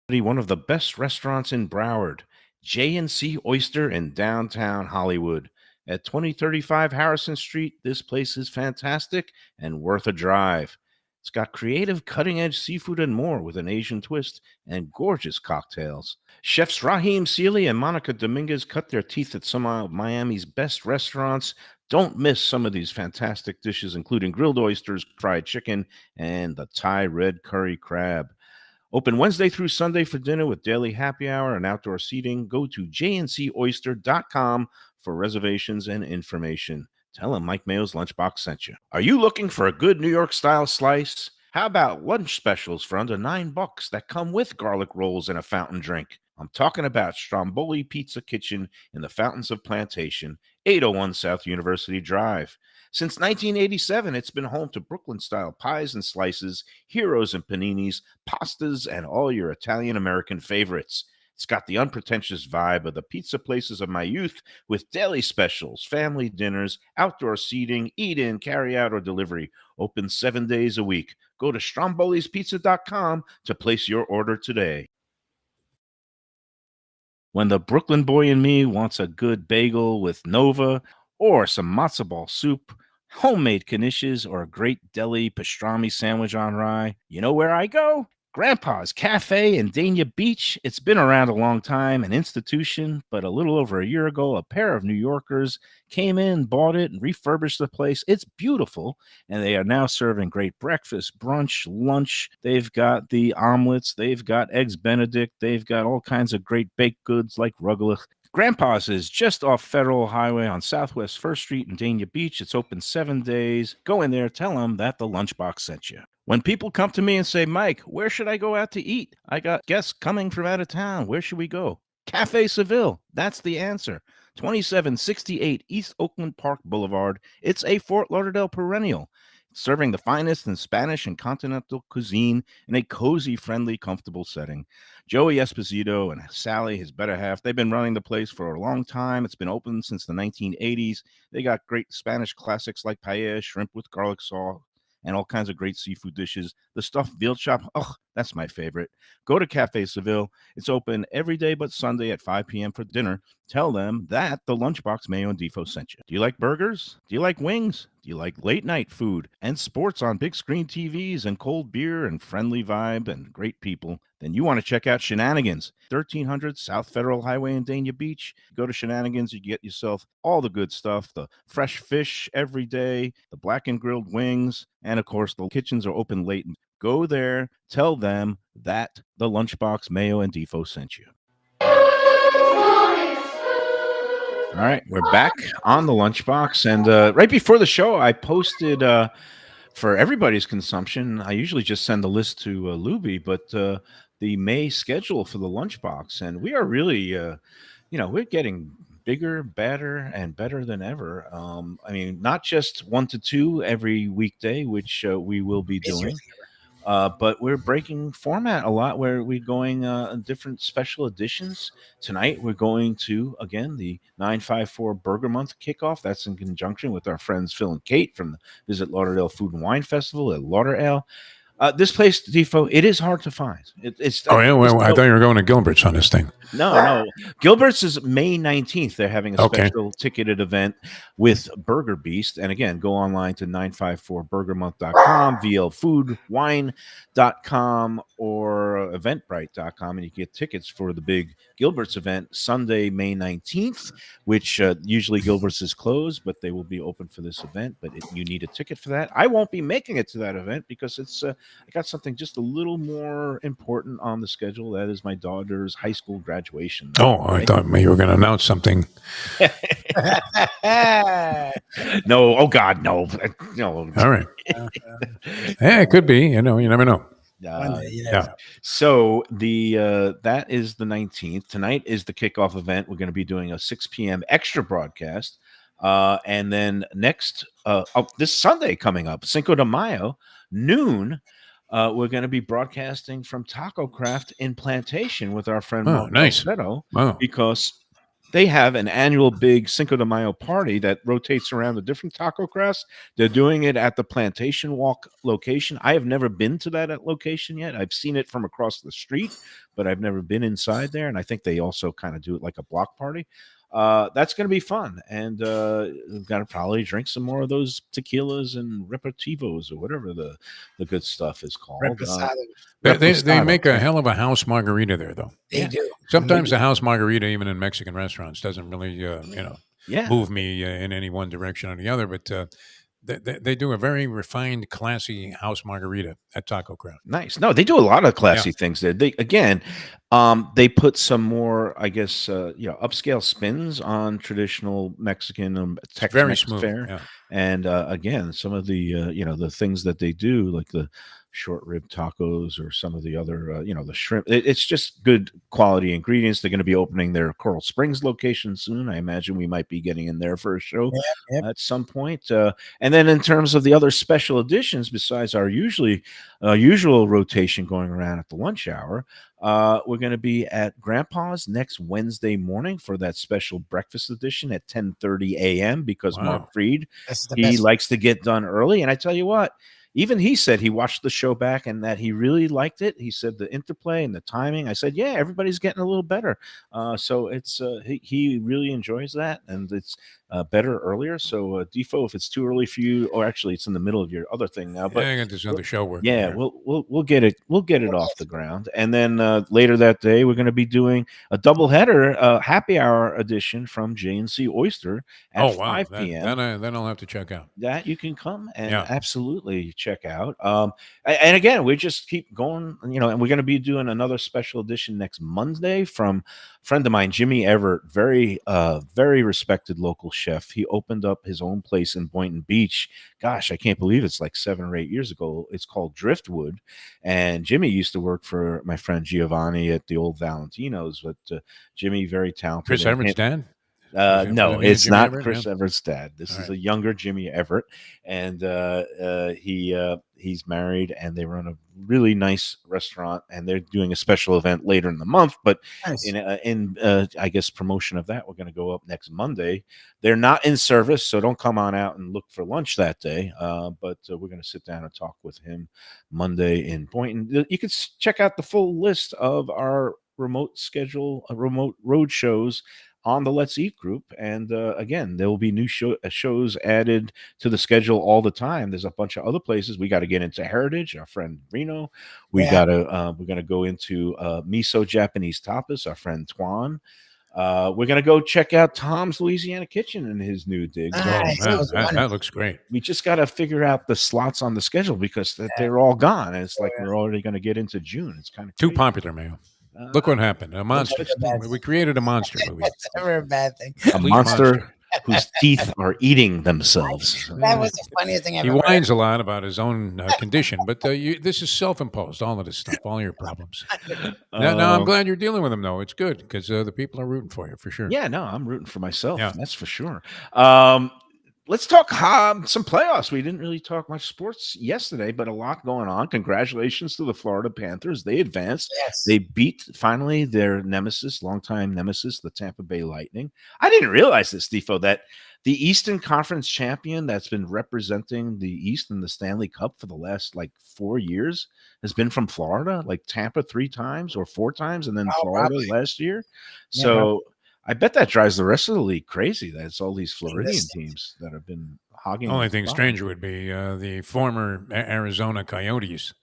One of the best restaurants in Broward, J&C Oyster in downtown Hollywood. At 2035 Harrison Street, this place is fantastic and worth a drive. It's got creative, cutting-edge seafood and more with an Asian twist and gorgeous cocktails. Chefs Raheem Seeley and Monica Dominguez cut their teeth at some of Miami's best restaurants. Don't miss some of these fantastic dishes, including grilled oysters, fried chicken, and the Thai red curry crab. Open Wednesday through Sunday for dinner with daily happy hour and outdoor seating. Go to jncoyster.com for reservations and information. Tell them Mike Mayo's Lunchbox sent you. Are you looking for a good New York style slice? How about lunch specials for under $9 that come with garlic rolls and a fountain drink? I'm talking about Stromboli Pizza Kitchen in the Fountains of Plantation, 801 South University Drive. Since 1987, it's been home to Brooklyn-style pies and slices, heroes and paninis, pastas, and all your Italian-American favorites. It's got the unpretentious vibe of the pizza places of my youth with daily specials, family dinners, outdoor seating, eat-in, carry-out, or delivery. Open 7 days a week. Go to strombolispizza.com to place your order today. When the Brooklyn boy in me wants a good bagel with Nova or some matzo ball soup, homemade knishes, or a great deli pastrami sandwich on rye, you know where I go? Grandpa's Cafe in Dania Beach. It's been around a long time, an institution, but a little over a year ago, a pair of New Yorkers came in, bought it, and refurbished the place. It's beautiful, and they are now serving great breakfast, brunch, lunch. They've got the omelets. They've got eggs Benedict. They've got all kinds of great baked goods like rugelach. Grandpa's is just off Federal Highway on Southwest 1st Street in Dania Beach. It's open 7 days. Go in there, tell them that the Lunchbox sent you. When people come to me and say, Mike, where should I go out to eat? I got guests coming from out of town. Where should we go? Cafe Seville. That's the answer. 2768 East Oakland Park Boulevard. It's a Fort Lauderdale perennial, serving the finest in Spanish and continental cuisine in a cozy, friendly, comfortable setting. Joey Esposito and Sally, his better half, they've been running the place for a long time. It's been open since the 1980s. They got great Spanish classics like paella, shrimp with garlic sauce, and all kinds of great seafood dishes. The stuffed veal chop, That's my favorite. Go to Cafe Seville. It's open every day but Sunday at 5 p.m. for dinner. Tell them that the Lunchbox Mayo and Defo sent you. Do you like burgers? Do you like wings? Do you like late night food and sports on big screen TVs and cold beer and friendly vibe and great people? Then you want to check out Shenanigans, 1300 South Federal Highway in Dania Beach. Go to Shenanigans, you get yourself all the good stuff, the fresh fish every day, the black and grilled wings, and of course, the kitchens are open late. Go there, tell them that the Lunchbox Mayo and Defo sent you. All right, we're back on the Lunchbox, and right before the show, I posted for everybody's consumption. I usually just send the list to Lubie, but the May schedule for the Lunchbox, and we are really, we're getting bigger, badder, and better than ever. I mean, not just 1 to 2 every weekday, which we will be doing. But we're breaking format a lot where we're going different special editions. Tonight, we're going to, again, the 954 Burger Month kickoff. That's in conjunction with our friends Phil and Kate from the Visit Lauderdale Food and Wine Festival at Lauderdale. This place, Defo, it is hard to find. It's Oh, yeah. Well, I thought you were going to Gilbert's on this thing. No. Gilbert's is May 19th. They're having a special ticketed event with Burger Beast. And again, go online to 954burgermonth.com, vlfoodwine.com, or eventbrite.com, and you get tickets for the big Gilbert's event Sunday, May 19th, which usually Gilbert's is closed, but they will be open for this event. But you need a ticket for that. I won't be making it to that event because it's I got something just a little more important on the schedule. That is my daughter's high school graduation. Oh, I thought maybe you were going to announce something. No, oh God, no. All right. Yeah, it could be. You never know. Yeah. So that is the 19th. Tonight is the kickoff event. We're going to be doing a 6 p.m. extra broadcast. And then this Sunday coming up, Cinco de Mayo, noon, we're going to be broadcasting from Taco Craft in Plantation with our friend Mark Alfredo, because they have an annual big Cinco de Mayo party that rotates around the different taco crafts. They're doing it at the Plantation Walk location. I have never been to that location yet. I've seen it from across the street, but I've never been inside there. And I think they also kind of do it like a block party. That's going to be fun, and we've got to probably drink some more of those tequilas and repetitivos or whatever the good stuff is called. They make a hell of a house margarita there, though. They do. Sometimes the house margarita, even in Mexican restaurants, doesn't really move me in any one direction or the other. But they do a very refined, classy house margarita at Taco Craft. Nice. No, they do a lot of classy things there. They put some more, I guess, upscale spins on traditional Mexican Tex-Mex fare. Yeah. And again, some of the the things that they do, like the short rib tacos or some of the other, the shrimp. It's just good quality ingredients. They're going to be opening their Coral Springs location soon. I imagine we might be getting in there for a show at some point. And then in terms of the other special editions, besides our usual rotation going around at the lunch hour, we're going to be at Grandpa's next Wednesday morning for that special breakfast edition at 10:30 a.m. because Mark Freed, he likes to get done early. And I tell you what, even he said he watched the show back and that he really liked it. He said the interplay and the timing. I said, yeah, everybody's getting a little better. So it's he really enjoys that, and it's better earlier. So Defo, if it's too early for you, or actually it's in the middle of your other thing now, but I got this other show working. Yeah, we'll get it off the ground, and then later that day we're going to be doing a doubleheader happy hour edition from J&C Oyster at 5 p.m. Then I'll have to check out. That you can come and absolutely check out. And again, we just keep going, and we're going to be doing another special edition next Monday from a friend of mine, Jimmy Everett, very respected local chef. He opened up his own place in Boynton Beach. Gosh, I can't believe it's like 7 or 8 years ago. It's called Driftwood. And Jimmy used to work for my friend Giovanni at the old Valentino's, but Jimmy, very talented. Chris Everett's dad? Was it No, me and it's Jimmy not Everett? Yeah. Chris Everett's dad. This All is right. a younger Jimmy Everett, and he's married, and they run a really nice restaurant, and they're doing a special event later in the month. But Nice. in I guess promotion of that, we're going to go up next Monday. They're not in service, so don't come on out and look for lunch that day. But we're going to sit down and talk with him Monday in Boynton. You can check out the full list of our remote road shows on the Let's Eat group. And again, there will be new shows added to the schedule all the time. There's a bunch of other places. We got to get into Heritage, our friend Reno. Yeah. We're gonna go into miso Japanese tapas, our friend Twan. We're gonna go check out Tom's Louisiana Kitchen and his new digs. Oh Nice. man, Those are that wonderful. looks great. We just got to figure out the slots on the schedule because they're all gone, and it's like Yeah. we're already going to get into June. It's kind of Too crazy. popular, Mayo. Look what happened. A That's monster. never a bad thing. We created a monster, Louis. That's never a bad thing. A Complete monster whose teeth are eating themselves. That was the funniest thing I've He ever heard. whines a lot about his own condition, but this is self-imposed. All of this stuff, all your problems. Now, I'm Um, glad you're dealing with them, though. It's good because the people are rooting for you for sure. Yeah, no, I'm rooting for myself. Yeah. That's for sure. Let's talk some playoffs. We didn't really talk much sports yesterday, but a lot going on. Congratulations to the Florida Panthers. They advanced. Yes. They beat finally their nemesis, longtime nemesis, the Tampa Bay Lightning. I didn't realize this, Defo, that the Eastern Conference champion that's been representing the East in the Stanley Cup for the last like 4 years has been from Florida, like Tampa 3 times or 4 times, and then Oh, Florida probably. last year. Yeah, So I bet that drives the rest of the league crazy. That it's all these Floridian This- teams that have been hogging. The only the thing spot. stranger would be the former Arizona Coyotes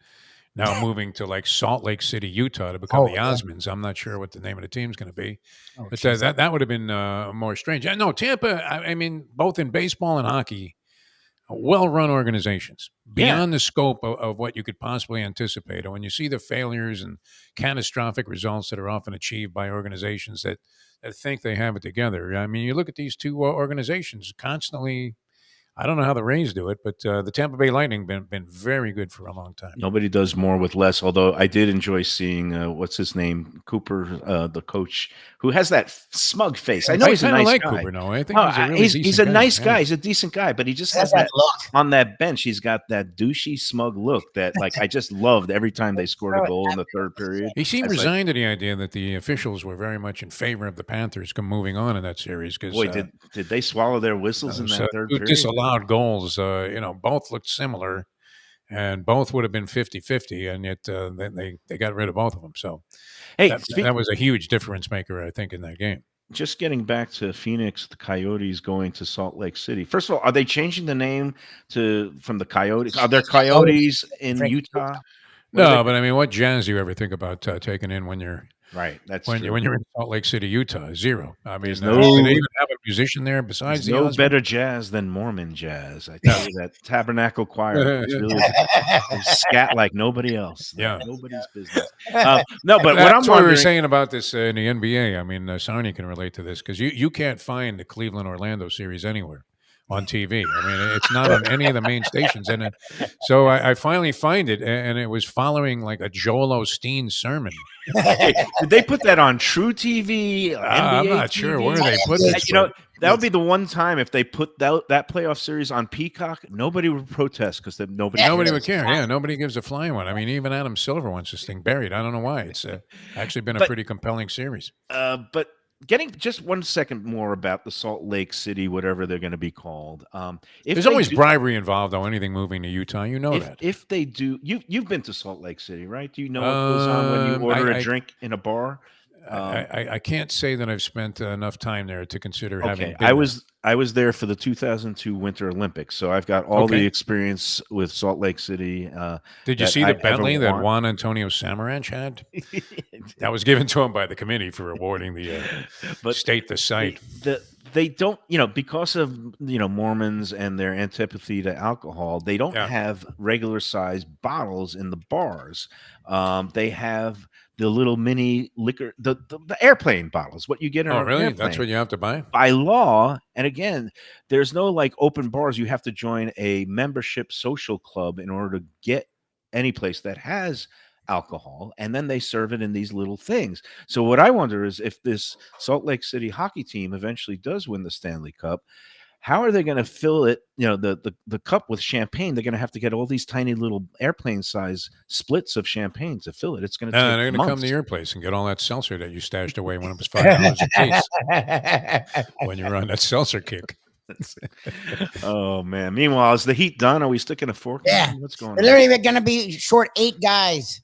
now moving to like Salt Lake City, Utah to become Oh, the yeah. Osmonds. I'm not sure what the name of the team's going to be, Oh, but geez. that would have been more strange. No, Tampa. I mean, both in baseball and hockey, well-run organizations beyond the scope of what you could possibly anticipate. And when you see the failures and catastrophic results that are often achieved by organizations that think they have it together, I mean, you look at these two organizations constantly. I don't know how the Rays do it, but the Tampa Bay Lightning been very good for a long time. Nobody does more with less. Although I did enjoy seeing what's his name, Cooper, the coach, who has that smug face. I know he's a kinda nice like guy. Cooper. No, I think Oh, he's a really he's decent a nice Yeah. guy. He's a decent guy, but he just He has has that that look. on that bench. He's got that douchey, smug look that, like, I just loved every time they scored a goal in the third period. He seemed I was like, resigned to the idea that the officials were very much in favor of the Panthers moving on in that series because boy, did they swallow their whistles in that third two period? disallowed goals. Both looked similar, and both would have been 50-50, and yet they got rid of both of them. So Hey, that was a huge difference maker, I think, in that game. just getting back to Phoenix, the Coyotes going to Salt Lake City. First of all, are they changing the name from the Coyotes? Are there Coyotes in Frank Utah? No, but I mean, what jazz do you ever think about taking in when you're Right, that's when true. you when you're in Salt Lake City, Utah? Zero. I mean, There's do no- they even have a musician there besides There's the no Osmonds? better jazz than Mormon jazz. I tell you that Tabernacle Choir is really they scat like nobody else. Yeah. Nobody's business. No, but what I'm That's what we were wondering, saying about this in the NBA. I mean, Sarnia can relate to this because you can't find the Cleveland Orlando series anywhere on TV. I mean, it's not on any of the main stations. And so I finally find it, and it was following like a Joel Osteen sermon. did they put that on True TV? NBA I'm not sure TV? where they put Yeah, this. You know, that would be the one time if they put that playoff series on Peacock, nobody would protest because nobody. Nobody cares. would care. Yeah, nobody gives a flying one. I mean, even Adam Silver wants this thing buried. I don't know why. It's actually been a But- pretty compelling series. But getting just 1 second more about the Salt Lake City, whatever they're going to be called. If There's they always do- bribery involved, though. Anything moving to Utah, you know that. If they do, you've been to Salt Lake City, right? Do you know what goes on when you order a drink in a bar? I can't say that I've spent enough time there to consider having. Okay, Been I was there for the 2002 Winter Olympics, so I've got all Okay. the experience with Salt Lake City. Did you that see I the Bentley ever that want. Juan Antonio Samaranch had? That was given to him by the committee for awarding the But state the site. They don't, because of Mormons and their antipathy to alcohol, they don't Yeah. have regular sized bottles in the bars. They have the little mini liquor, the airplane bottles, what you get in Oh, an really? airplane. That's what you have to buy? By law. And again, there's no like open bars. You have to join a membership social club in order to get any place that has alcohol, and then they serve it in these little things. So what I wonder is if this Salt Lake City hockey team eventually does win the Stanley Cup, how are they going to fill it? The cup with champagne. They're going to have to get all these tiny little airplane size splits of champagne to fill it. It's going to take they're going to come to months. your place and get all that seltzer that you stashed away when it was $5 a case when you were on that seltzer kick. Oh man! Meanwhile, is the heat done? Are we sticking a fork? Yeah, What's going they're on? literally going to be short 8 guys.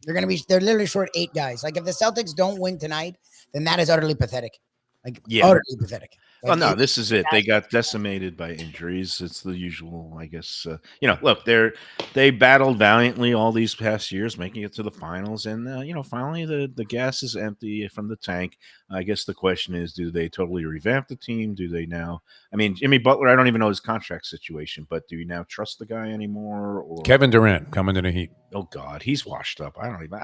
They're literally short 8 guys. Like if the Celtics don't win tonight, then that is utterly pathetic. Like utterly pathetic. Well, no, this is it. They got decimated by injuries. It's the usual, I guess. Look, they battled valiantly all these past years, making it to the finals, and finally the gas is empty from the tank. I guess the question is, do they totally revamp the team? Do they now? I mean, Jimmy Butler, I don't even know his contract situation, but do you now trust the guy anymore? Or Kevin Durant coming to the Heat? Oh God, he's washed up. I don't even.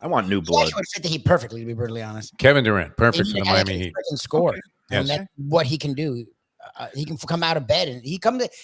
I want new blood. He would fit the Heat perfectly, to be brutally honest. Kevin Durant, perfect for the Miami Heat. Score. Okay. And Yes. that's what he can do. He can come out of bed, and he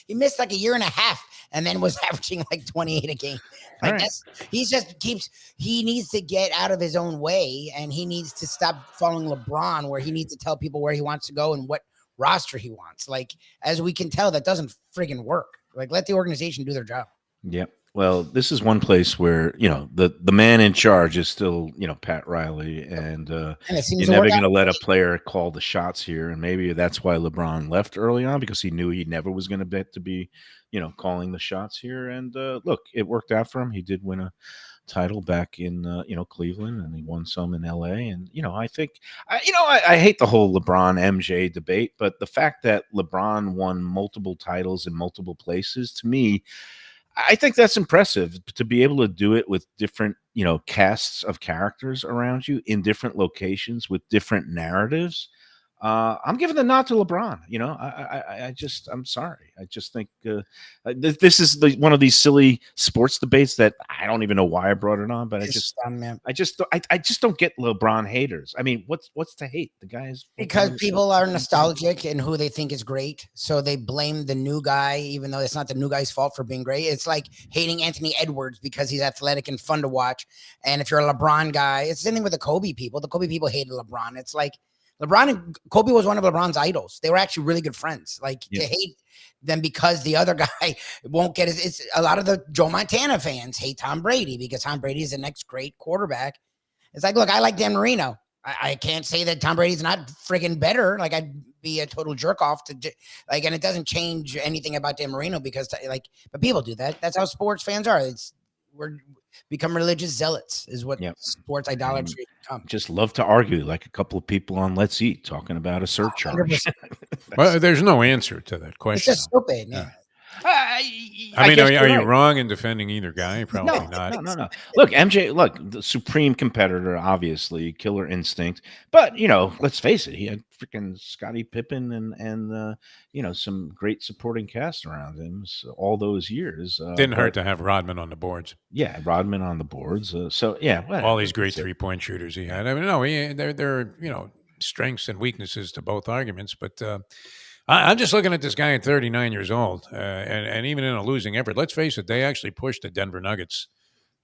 missed like a year and a half, and then was averaging like 28 a game. Like Right. He needs to get out of his own way, and he needs to stop following LeBron, where he needs to tell people where he wants to go and what roster he wants. Like, as we can tell, that doesn't friggin' work. Like, let the organization do their job. Yep. Well, this is one place where the man in charge is still Pat Riley, and you're never going to let a player call the shots here, and maybe that's why LeBron left early on, because he knew he never was going to bet to be calling the shots here. And look, it worked out for him. He did win a title back in Cleveland, and he won some in LA. And I think I hate the whole LeBron MJ debate, but the fact that LeBron won multiple titles in multiple places, to me, I think that's impressive, to be able to do it with different, casts of characters around you in different locations with different narratives. I'm giving the nod to LeBron. I'm sorry. I just think this is one of these silly sports debates that I don't even know why I brought it on, but I just don't get LeBron haters. I mean, what's to hate? The guy is because people are nostalgic and who they think is great, so they blame the new guy, even though it's not the new guy's fault for being great. It's like hating Anthony Edwards because he's athletic and fun to watch. And if you're a LeBron guy, it's the same thing with the Kobe people. The Kobe people hated LeBron. It's like LeBron and Kobe was one of LeBron's idols. They were actually really good friends. Like, to hate them because the other guy won't get it. It's a lot of the Joe Montana fans hate Tom Brady because Tom Brady is the next great quarterback. It's like, look, I like Dan Marino. I can't say that Tom Brady's not friggin' better. Like, I'd be a total jerk off and it doesn't change anything about Dan Marino because but people do that. That's how sports fans are. We're become religious zealots is what sports idolatry become. Just love to argue, like a couple of people on Let's Eat talking about a surcharge. Well, there's no answer to that question. It's just stupid. Yeah. I mean, are you wrong in defending either guy? Probably not. No. Look, MJ, the supreme competitor, obviously, killer instinct. But, let's face it, he had freaking Scottie Pippen and some great supporting cast around him all those years. Didn't hurt to have Rodman on the boards. Yeah, Rodman on the boards. All these great three-point shooters he had. I mean, no, there are, strengths and weaknesses to both arguments, but I'm just looking at this guy at 39 years old, and even in a losing effort, let's face it, they actually pushed the Denver Nuggets,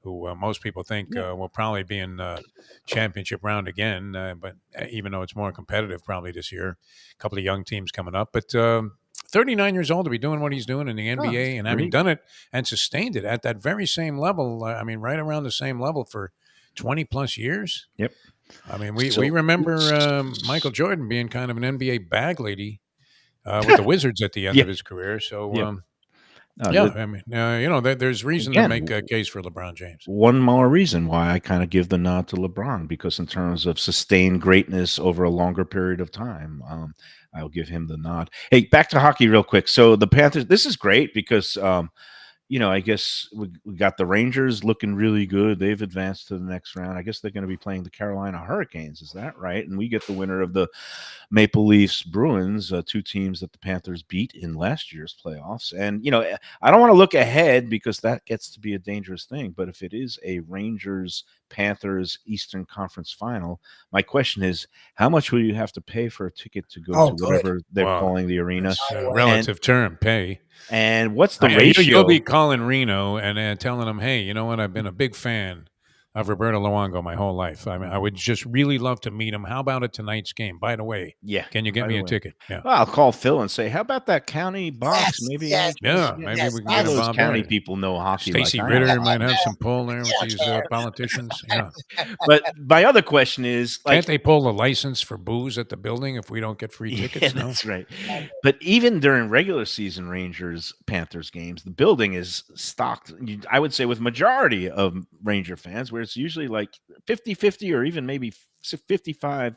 who most people think will probably be in the championship round again, but even though it's more competitive probably this year, a couple of young teams coming up. But 39 years old to be doing what he's doing in the NBA and having done it and sustained it at that very same level, I mean, right around the same level for 20-plus years. Yep. I mean, we remember Michael Jordan being kind of an NBA bag lady with the Wizards at the end of his career. So, there's reason to make a case for LeBron James. One more reason why I kind of give the nod to LeBron, because in terms of sustained greatness over a longer period of time, I'll give him the nod. Hey, back to hockey real quick. So the Panthers, this is great because I guess we got the Rangers looking really good. They've advanced to the next round. I guess they're going to be playing the Carolina Hurricanes. Is that right? And we get the winner of the Maple Leafs Bruins, two teams that the Panthers beat in last year's playoffs. And, I don't want to look ahead because that gets to be a dangerous thing. But if it is a Rangers Panthers Eastern Conference final, my question is, how much will you have to pay for a ticket to go to whatever they're calling the arena? Relative term, pay. And what's the ratio? You'll be calling Reno and telling him, hey, you know what? I've been a big fan of Roberto Luongo my whole life. I mean, I would just really love to meet him. How about at tonight's game? By the way, Yeah. can you get By me the a way, ticket? Yeah. well, I'll call Phil and say, "How about that county box? Yes, Maybe I yes, just Yeah, yeah." maybe yes. we can All get That's those involved county there. people know hockey like Stacy I Ritter know. might have some pull there with don't these care. politicians. Yeah. But my other question is, Can't like, they pull the license for booze at the building if we don't get free yeah, tickets? No. that's right. But even during regular season Rangers Panthers games, the building is stocked, I would say, with majority of Ranger fans, where it's usually like 50-50 or even maybe 55-45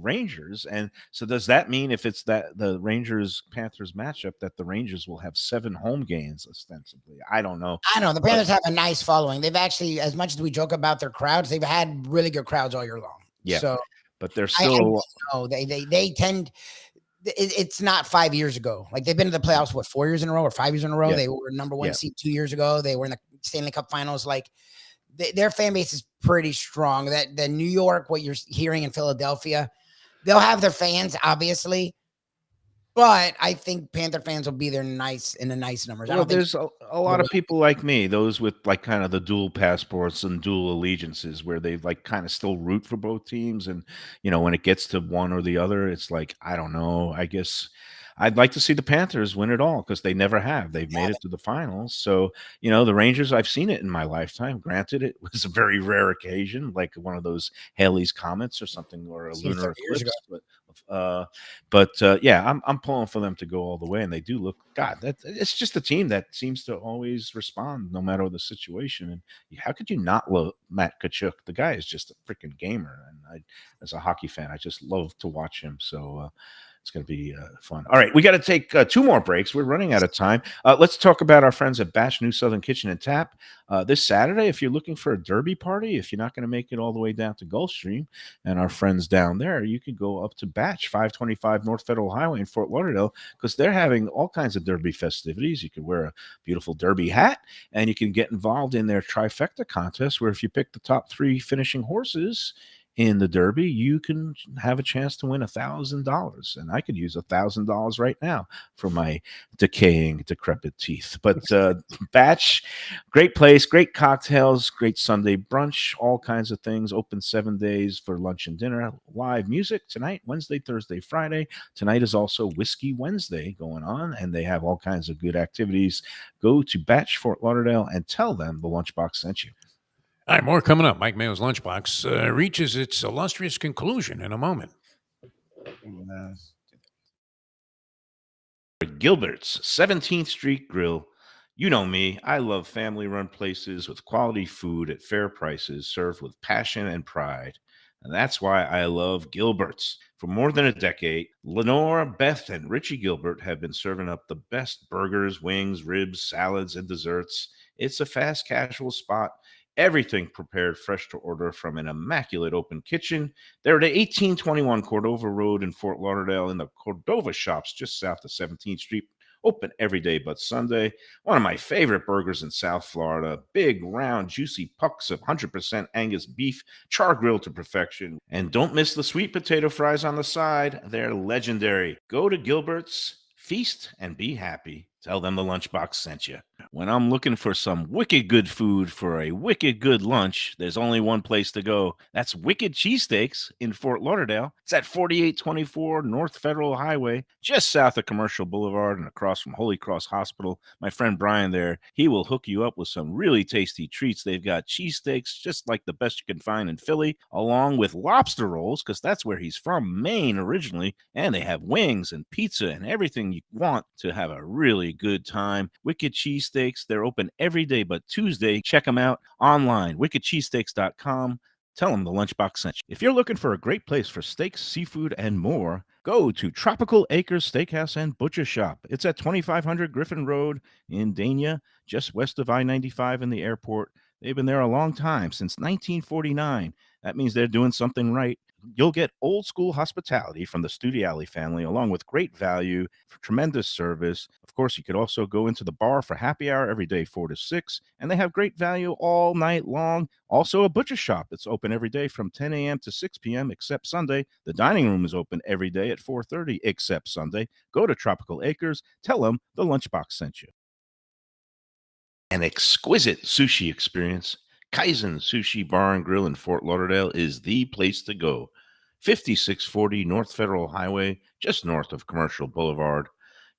Rangers. And so does that mean if it's that the Rangers Panthers matchup that the Rangers will have 7 home games ostensibly? I don't know. I know the But Panthers have a nice following. They've actually, as much as we joke about their crowds, they've had really good crowds all year long. yeah, So but they're I still know they tend. It's not 5 years ago. Like they've been to the playoffs, what, 4 years in a row or 5 years in a row? yeah, They were number one yeah. seed 2 years ago. They were in the Stanley Cup Finals. Like their fan base is pretty strong. That the New York, what you're hearing in Philadelphia, they'll have their fans, obviously. But I think Panther fans will be there nice in the nice numbers. I Well, don't think there's a lot of people like me, those with like kind of the dual passports and dual allegiances, where they like kind of still root for both teams. And, when it gets to one or the other, it's like, I don't know. I guess I'd like to see the Panthers win it all because they never have. They've made it to the finals. So, the Rangers, I've seen it in my lifetime. Granted, it was a very rare occasion, like one of those Halley's Comets or something, or a seen it lunar 30 years ago. eclipse. But yeah, I'm pulling for them to go all the way, and they do look. God, that it's just a team that seems to always respond no matter the situation. And how could you not love Matt Tkachuk? The guy is just a freaking gamer, and as a hockey fan, I just love to watch him. So. It's going to be fun. All right, we got to take 2 more breaks. We're running out of time. Let's talk about our friends at Batch New Southern Kitchen and Tap. This Saturday, if you're looking for a derby party, if you're not going to make it all the way down to Gulfstream and our friends down there, you can go up to Batch, 525 North Federal Highway in Fort Lauderdale, because they're having all kinds of derby festivities. You can wear a beautiful derby hat, and you can get involved in their trifecta contest, where if you pick the top 3 finishing horses in the Derby, you can have a chance to win $1,000, and I could use $1,000 right now for my decrepit teeth. But Batch, great place, great cocktails, great Sunday brunch, all kinds of things. Open 7 days for lunch and dinner. Live music tonight, Wednesday, Thursday, Friday. Tonight is also Whiskey Wednesday going on, and they have all kinds of good activities. Go to Batch Fort Lauderdale and tell them the Lunchbox sent you. All right, more coming up. Mike Mayo's Lunchbox reaches its illustrious conclusion in a moment. Gilbert's 17th Street Grill. You know me. I love family-run places with quality food at fair prices, served with passion and pride. And that's why I love Gilbert's. For more than a decade, Lenore, Beth, and Richie Gilbert have been serving up the best burgers, wings, ribs, salads, and desserts. It's a fast casual spot. Everything prepared fresh to order from an immaculate open kitchen. They're at 1821 Cordova Road in Fort Lauderdale in the Cordova Shops just south of 17th Street. Open every day but Sunday. One of my favorite burgers in South Florida. Big, round, juicy pucks of 100% Angus beef, char grilled to perfection. And don't miss the sweet potato fries on the side. They're legendary. Go to Gilbert's, feast, and be happy. Tell them the Lunchbox sent you. When I'm looking for some wicked good food for a wicked good lunch, there's only one place to go. That's Wicked Cheesesteaks in Fort Lauderdale. It's at 4824 North Federal Highway, just south of Commercial Boulevard and across from Holy Cross Hospital. My friend Brian there, he will hook you up with some really tasty treats. They've got cheesesteaks just like the best you can find in Philly, along with lobster rolls, because that's where he's from, Maine originally. And they have wings and pizza and everything you want to have a really good time. Wicked Cheesesteaks, they're open every day but Tuesday. Check them out online, wickedcheesesteaks.com. Tell them the Lunchbox sent you. If you're looking for a great place for steaks, seafood, and more, go to Tropical Acres Steakhouse and Butcher Shop. It's at 2500 Griffin Road in Dania, just west of I-95 in the airport. They've been there a long time, since 1949. That means they're doing something right. You'll get old school hospitality from the Studiali family, along with great value, tremendous service. Of course, you could also go into the bar for happy hour every day, 4 to 6, and they have great value all night long. Also, a butcher shop that's open every day from 10 a.m. to 6 p.m. except Sunday. The dining room is open every day at 4:30 except Sunday. Go to Tropical Acres. Tell them the Lunchbox sent you. an exquisite sushi experience, Kaizen Sushi Bar and Grill in Fort Lauderdale is the place to go. 5640 North Federal Highway, just north of Commercial Boulevard.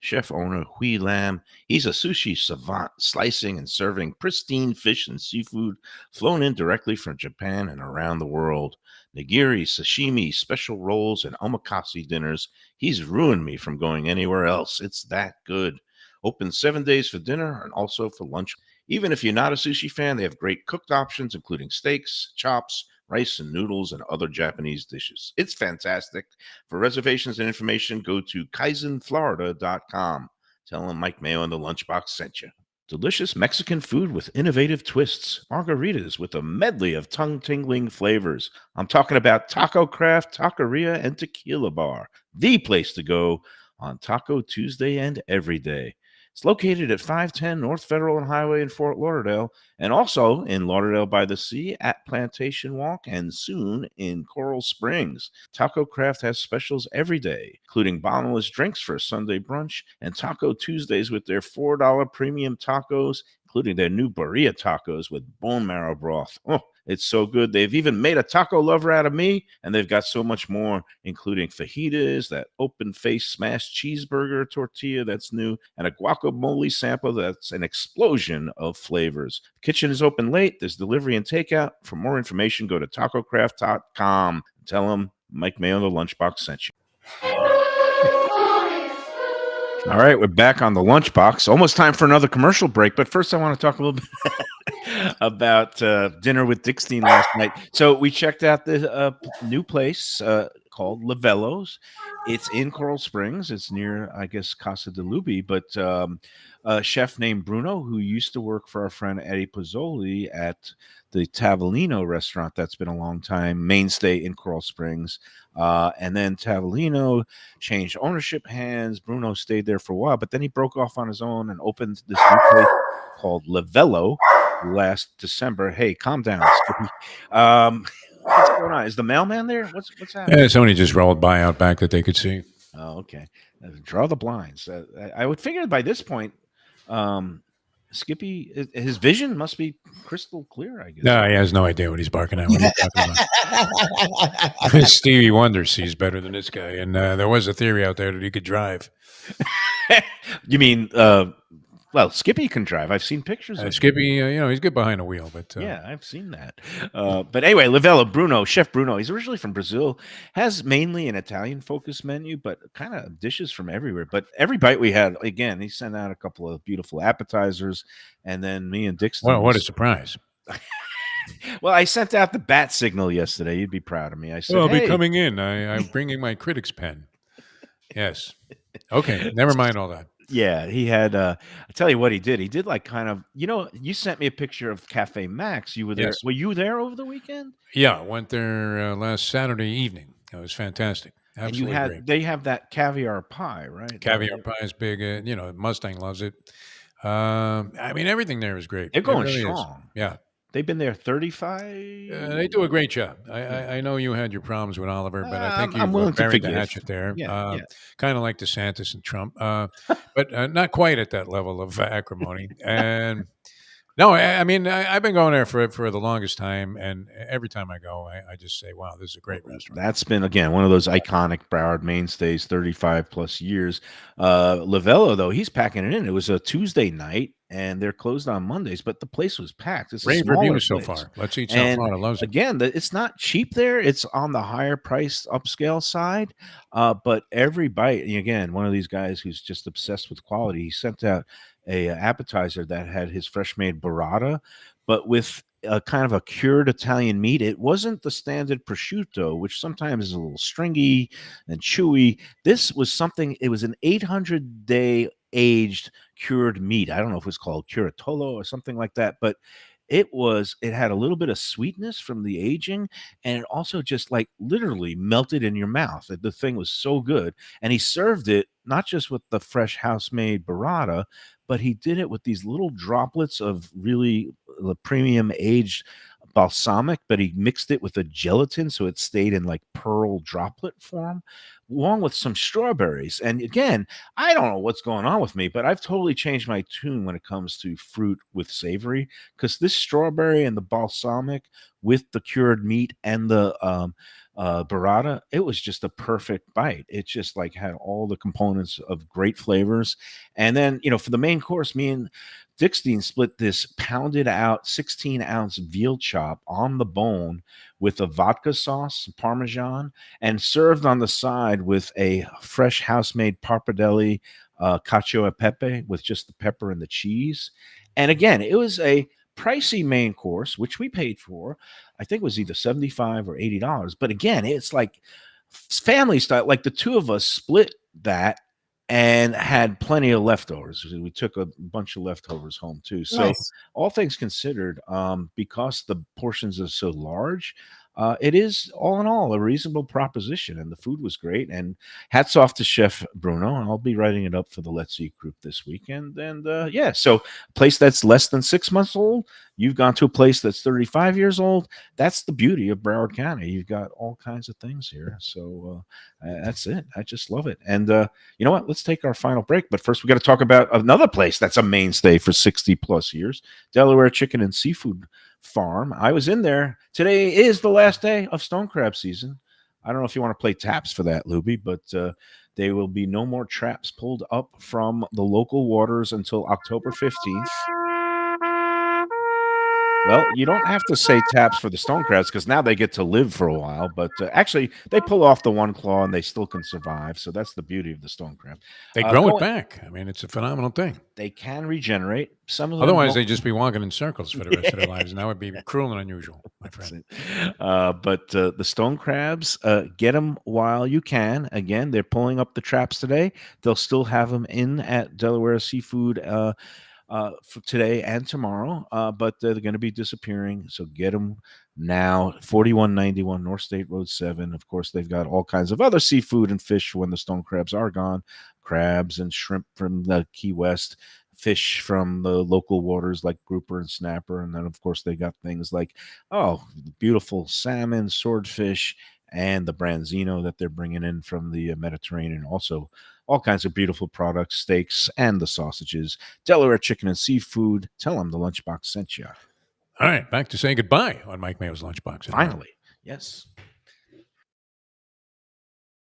Chef owner Hui Lam, he's a sushi savant, slicing and serving pristine fish and seafood flown in directly from Japan and around the world. Nigiri, sashimi, special rolls, and omakase dinners. He's ruined me from going anywhere else. It's that good. Open 7 days for dinner and also for lunch. Even if you're not a sushi fan, they have great cooked options, including steaks, chops, rice and noodles, and other Japanese dishes. It's fantastic. For reservations and information, go to kaizenflorida.com. Tell them Mike Mayo and the Lunchbox sent you. Delicious Mexican food with innovative twists. Margaritas with a medley of tongue-tingling flavors. I'm talking about Taco Craft, Taqueria, and Tequila Bar. The place to go on Taco Tuesday and every day. It's located at 510 North Federal and Highway in Fort Lauderdale, and also in Lauderdale by the Sea at Plantation Walk, and soon in Coral Springs. Taco Craft has specials every day, including bottomless drinks for a Sunday brunch, and Taco Tuesdays with their $4 premium tacos, including their new birria tacos with bone marrow broth. Oh, it's so good. They've even made a taco lover out of me, and they've got so much more, including fajitas, that open-faced smashed cheeseburger tortilla that's new, and a guacamole sample that's an explosion of flavors. The kitchen is open late. There's delivery and takeout. For more information, go to tacocraft.com. Tell them Mike Mayo, the Lunchbox, sent you. All right, we're back on the Lunchbox. Almost time for another commercial break, but first I want to talk a little bit about dinner with Dickstein last night. So we checked out the new place called Lavello's. It's in Coral Springs. It's near, I guess, Casa D'Angelo Lunchbox, but a chef named Bruno, who used to work for our friend Eddie Pozzoli at the Tavolino restaurant that's been a long time mainstay in Coral Springs. And then Tavolino changed ownership hands. Bruno stayed there for a while, but then he broke off on his own and opened this new place called Lavello last December. Hey, calm down, Skippy. What's going on? Is the mailman there? What's happening? Yeah, somebody just rolled by out back that they could see. Oh, okay. Draw the blinds. I would figure by this point, Skippy, his vision must be crystal clear, I guess. No, he has no idea what he's barking at. What are you talking about? Stevie Wonder sees better than this guy, and there was a theory out there that he could drive. You mean, well, Skippy can drive. I've seen pictures of Skippy. He's good behind the wheel, but yeah, I've seen that. But anyway, Lavello, Chef Bruno, he's originally from Brazil, has mainly an Italian-focused menu, but kind of dishes from everywhere. But every bite we had, again, he sent out a couple of beautiful appetizers, and then me and Dixon. Well, what a surprise! Well, I sent out the bat signal yesterday. You'd be proud of me. I said, I'll hey. be coming in. I'm bringing my critic's pen. Yes. Okay, never mind all that. Yeah, he had. I tell you what he did. He did like kind of. You sent me a picture of Cafe Max. You were there. Yes. Were you there over the weekend? Yeah, I went there last Saturday evening. It was fantastic. Absolutely great. They have that caviar pie, right? Caviar pie is big. Mustang loves it. I mean, everything there is great. They're going really strong. Is. Yeah. They've been there 35. They do a great job. I know you had your problems with Oliver, but I think I'm willing you've to buried the forgive. hatchet there. Yeah. Kind of like DeSantis and Trump, but not quite at that level of acrimony. And no, I mean, I've been going there for the longest time, and every time I go, I just say, wow, this is a great restaurant. That's been, again, one of those iconic Broward mainstays, 35 plus years. Lavello, though, he's packing it in. It was a Tuesday night, and they're closed on Mondays, but the place was packed. It's Rave reviews so far. Let's Eat South Florida loves it. Again, it's not cheap there. It's on the higher priced upscale side, but every bite, again, one of these guys who's just obsessed with quality, he sent out a appetizer that had his fresh made burrata, but with a kind of a cured Italian meat. It wasn't the standard prosciutto, which sometimes is a little stringy and chewy. This was something, it was an 800-day aged cured meat. I don't know if it was called curatolo or something like that, but it had a little bit of sweetness from the aging, and it also just like literally melted in your mouth. The thing was so good. And he served it not just with the fresh house-made burrata, but he did it with these little droplets of really premium aged balsamic, but he mixed it with a gelatin so it stayed in like pearl droplet form, along with some strawberries. And again, I don't know what's going on with me, but I've totally changed my tune when it comes to fruit with savory, because this strawberry and the balsamic with the cured meat and the burrata, it was just a perfect bite. It just like had all the components of great flavors. And then, for the main course, me and Dixteen split this pounded out 16-ounce veal chop on the bone with a vodka sauce, Parmesan, and served on the side with a fresh house-made pappardelle cacio e pepe with just the pepper and the cheese. And again, it was a pricey main course, which we paid for. I think it was either $75 or $80. But again, it's like family style. Like the two of us split that and had plenty of leftovers. We took a bunch of leftovers home too. So Nice. all things considered, because the portions are so large, it is all in all a reasonable proposition, and the food was great. And hats off to Chef Bruno. I'll be writing it up for the Let's Eat group this weekend. And yeah, so a place that's less than 6 months old, you've gone to a place that's 35 years old. That's the beauty of Broward County. You've got all kinds of things here. So that's it. I just love it. And you know what? Let's take our final break. But first, we got to talk about another place that's a mainstay for 60 plus years, Delaware Chicken and Seafood Farm. I was in there. Today is the last day of stone crab season. I don't know if you want to play taps for that, Lubie, but there will be no more traps pulled up from the local waters until October 15th. Well, you don't have to say taps for the stone crabs because now they get to live for a while. But actually, they pull off the one claw and they still can survive. So that's the beauty of the stone crab. They grow it back. I mean, it's a phenomenal thing. They can regenerate. Some of them Otherwise, they'd just be walking in circles for the rest of their lives, and that would be cruel and unusual, my friend. But the stone crabs, get them while you can. Again, they're pulling up the traps today. They'll still have them in at Delaware Seafood for today and tomorrow, but they're going to be disappearing. So get them now. 4191 North State Road 7. Of course, they've got all kinds of other seafood and fish when the stone crabs are gone. Crabs and shrimp from the Key West, fish from the local waters like grouper and snapper. And then, of course, they got things like, beautiful salmon, swordfish, and the branzino that they're bringing in from the Mediterranean. Also, all kinds of beautiful products, steaks, and the sausages. Delaware Chicken and Seafood. Tell them the Lunchbox sent you. All right, back to saying goodbye on Mike Mayo's Lunchbox. Finally, yes.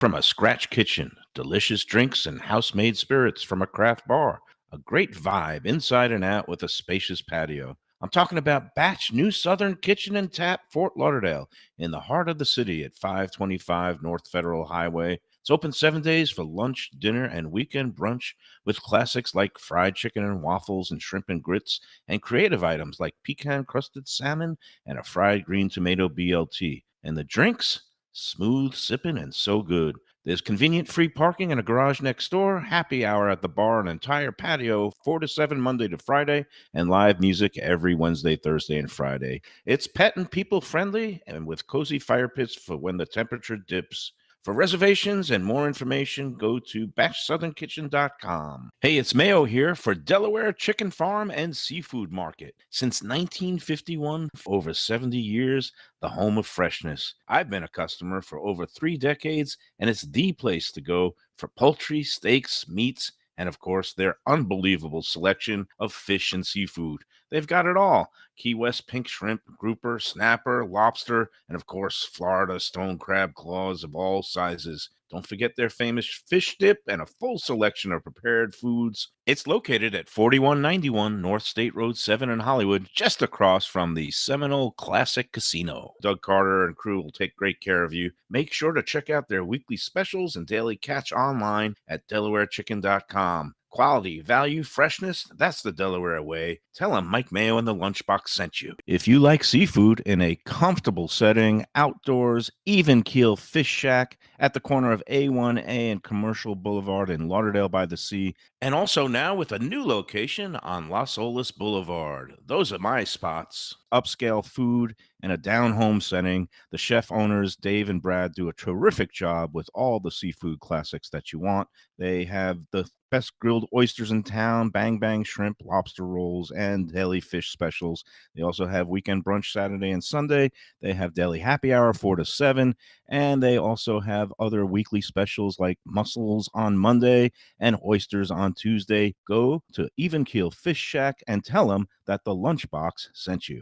From a scratch kitchen, delicious drinks and house-made spirits from a craft bar. A great vibe inside and out with a spacious patio. I'm talking about Batch New Southern Kitchen and Tap, Fort Lauderdale, in the heart of the city at 525 North Federal Highway. It's open 7 days for lunch, dinner, and weekend brunch with classics like fried chicken and waffles and shrimp and grits, and creative items like pecan-crusted salmon and a fried green tomato BLT. And the drinks? Smooth sipping and so good. There's convenient free parking and a garage next door, happy hour at the bar, an entire patio, 4 to 7 Monday to Friday, and live music every Wednesday, Thursday, and Friday. It's pet and people friendly and with cozy fire pits for when the temperature dips. For reservations and more information, go to batchsouthernkitchen.com. Hey, it's Mayo here for Delaware Chicken Farm and Seafood Market. Since 1951, for over 70 years, the home of freshness. I've been a customer for over 3 decades, and it's the place to go for poultry, steaks, meats, and of course, their unbelievable selection of fish and seafood. They've got it all. Key West pink shrimp, grouper, snapper, lobster, and of course, Florida stone crab claws of all sizes. Don't forget their famous fish dip and a full selection of prepared foods. It's located at 4191 North State Road 7 in Hollywood, just across from the Seminole Classic Casino. Doug Carter and crew will take great care of you. Make sure to check out their weekly specials and daily catch online at DelawareChicken.com. Quality, value, freshness, that's the Delaware way. Tell them Mike Mayo and the Lunchbox sent you. If you like seafood in a comfortable setting, outdoors, even keel fish shack, at the corner of A1A and Commercial Boulevard in Lauderdale by the Sea, and also now with a new location on Las Olas Boulevard. Those are my spots. Upscale food and a down home setting. The chef owners, Dave and Brad, do a terrific job with all the seafood classics that you want. They have the best grilled oysters in town, bang bang shrimp, lobster rolls, and deli fish specials. They also have weekend brunch Saturday and Sunday. They have deli happy hour 4 to 7, and they also have other weekly specials like mussels on Monday and oysters on Tuesday. Go to Even Keel Fish Shack and tell them that the Lunchbox sent you.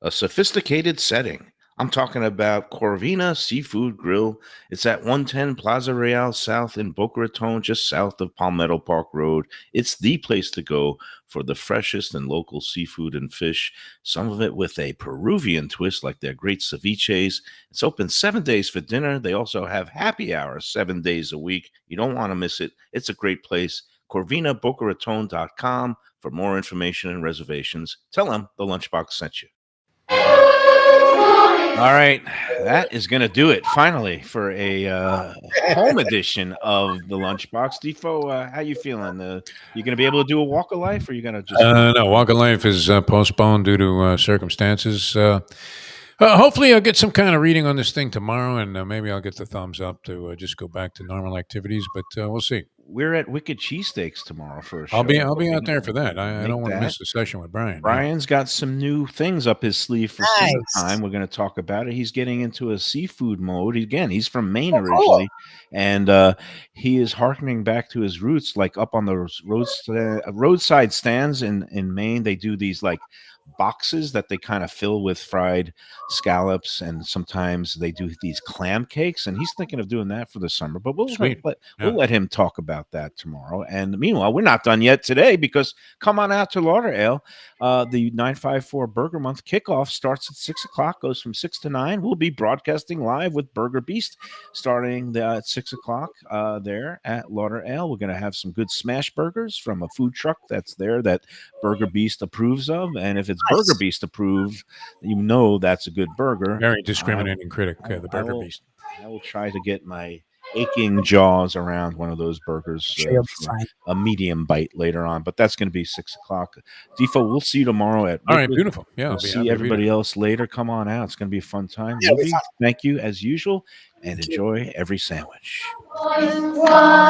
A sophisticated setting. I'm talking about Corvina Seafood Grill. It's at 110 Plaza Real South in Boca Raton, just south of Palmetto Park Road. It's the place to go for the freshest and local seafood and fish, some of it with a Peruvian twist like their great ceviches. It's open 7 days for dinner. They also have happy hour 7 days a week. You don't want to miss it. It's a great place. CorvinaBocaRaton.com for more information and reservations. Tell them the Lunchbox sent you. All right, that is going to do it finally for a home edition of the Lunchbox. Defo, how you feeling? You going to be able to do a walk of life, or you going to just no? Walk of life is postponed due to circumstances. Hopefully, I'll get some kind of reading on this thing tomorrow, and maybe I'll get the thumbs up to just go back to normal activities. But we'll see. We're at Wicked Cheesesteaks tomorrow for a show. I'll be out there for that. I don't want to miss the session with Brian. Brian's got some new things up his sleeve for summertime. We're going to talk about it. He's getting into a seafood mode. Again, he's from Maine originally, and he is harkening back to his roots, like up on the roadside stands in Maine. They do these like boxes that they kind of fill with fried scallops, and sometimes they do these clam cakes, and he's thinking of doing that for the summer. But we'll let him talk about that tomorrow. And meanwhile, we're not done yet today, because come on out to Lauderdale. The 954 Burger Month kickoff starts at 6 o'clock, goes from 6 to 9. We'll be broadcasting live with Burger Beast starting at 6 o'clock there at Lauderdale. We're going to have some good smash burgers from a food truck that's there that Burger Beast approves of, and if it's Burger Beast approved, you know that's a good burger. Very discriminating critic, the Burger Beast. I will try to get my aching jaws around one of those burgers for a medium bite later on, but that's going to be 6 o'clock. Defo, we'll see you tomorrow at All right, beautiful. Yeah, we'll see everybody else later. Come on out. It's going to be a fun time. Thank you as usual, and enjoy every sandwich.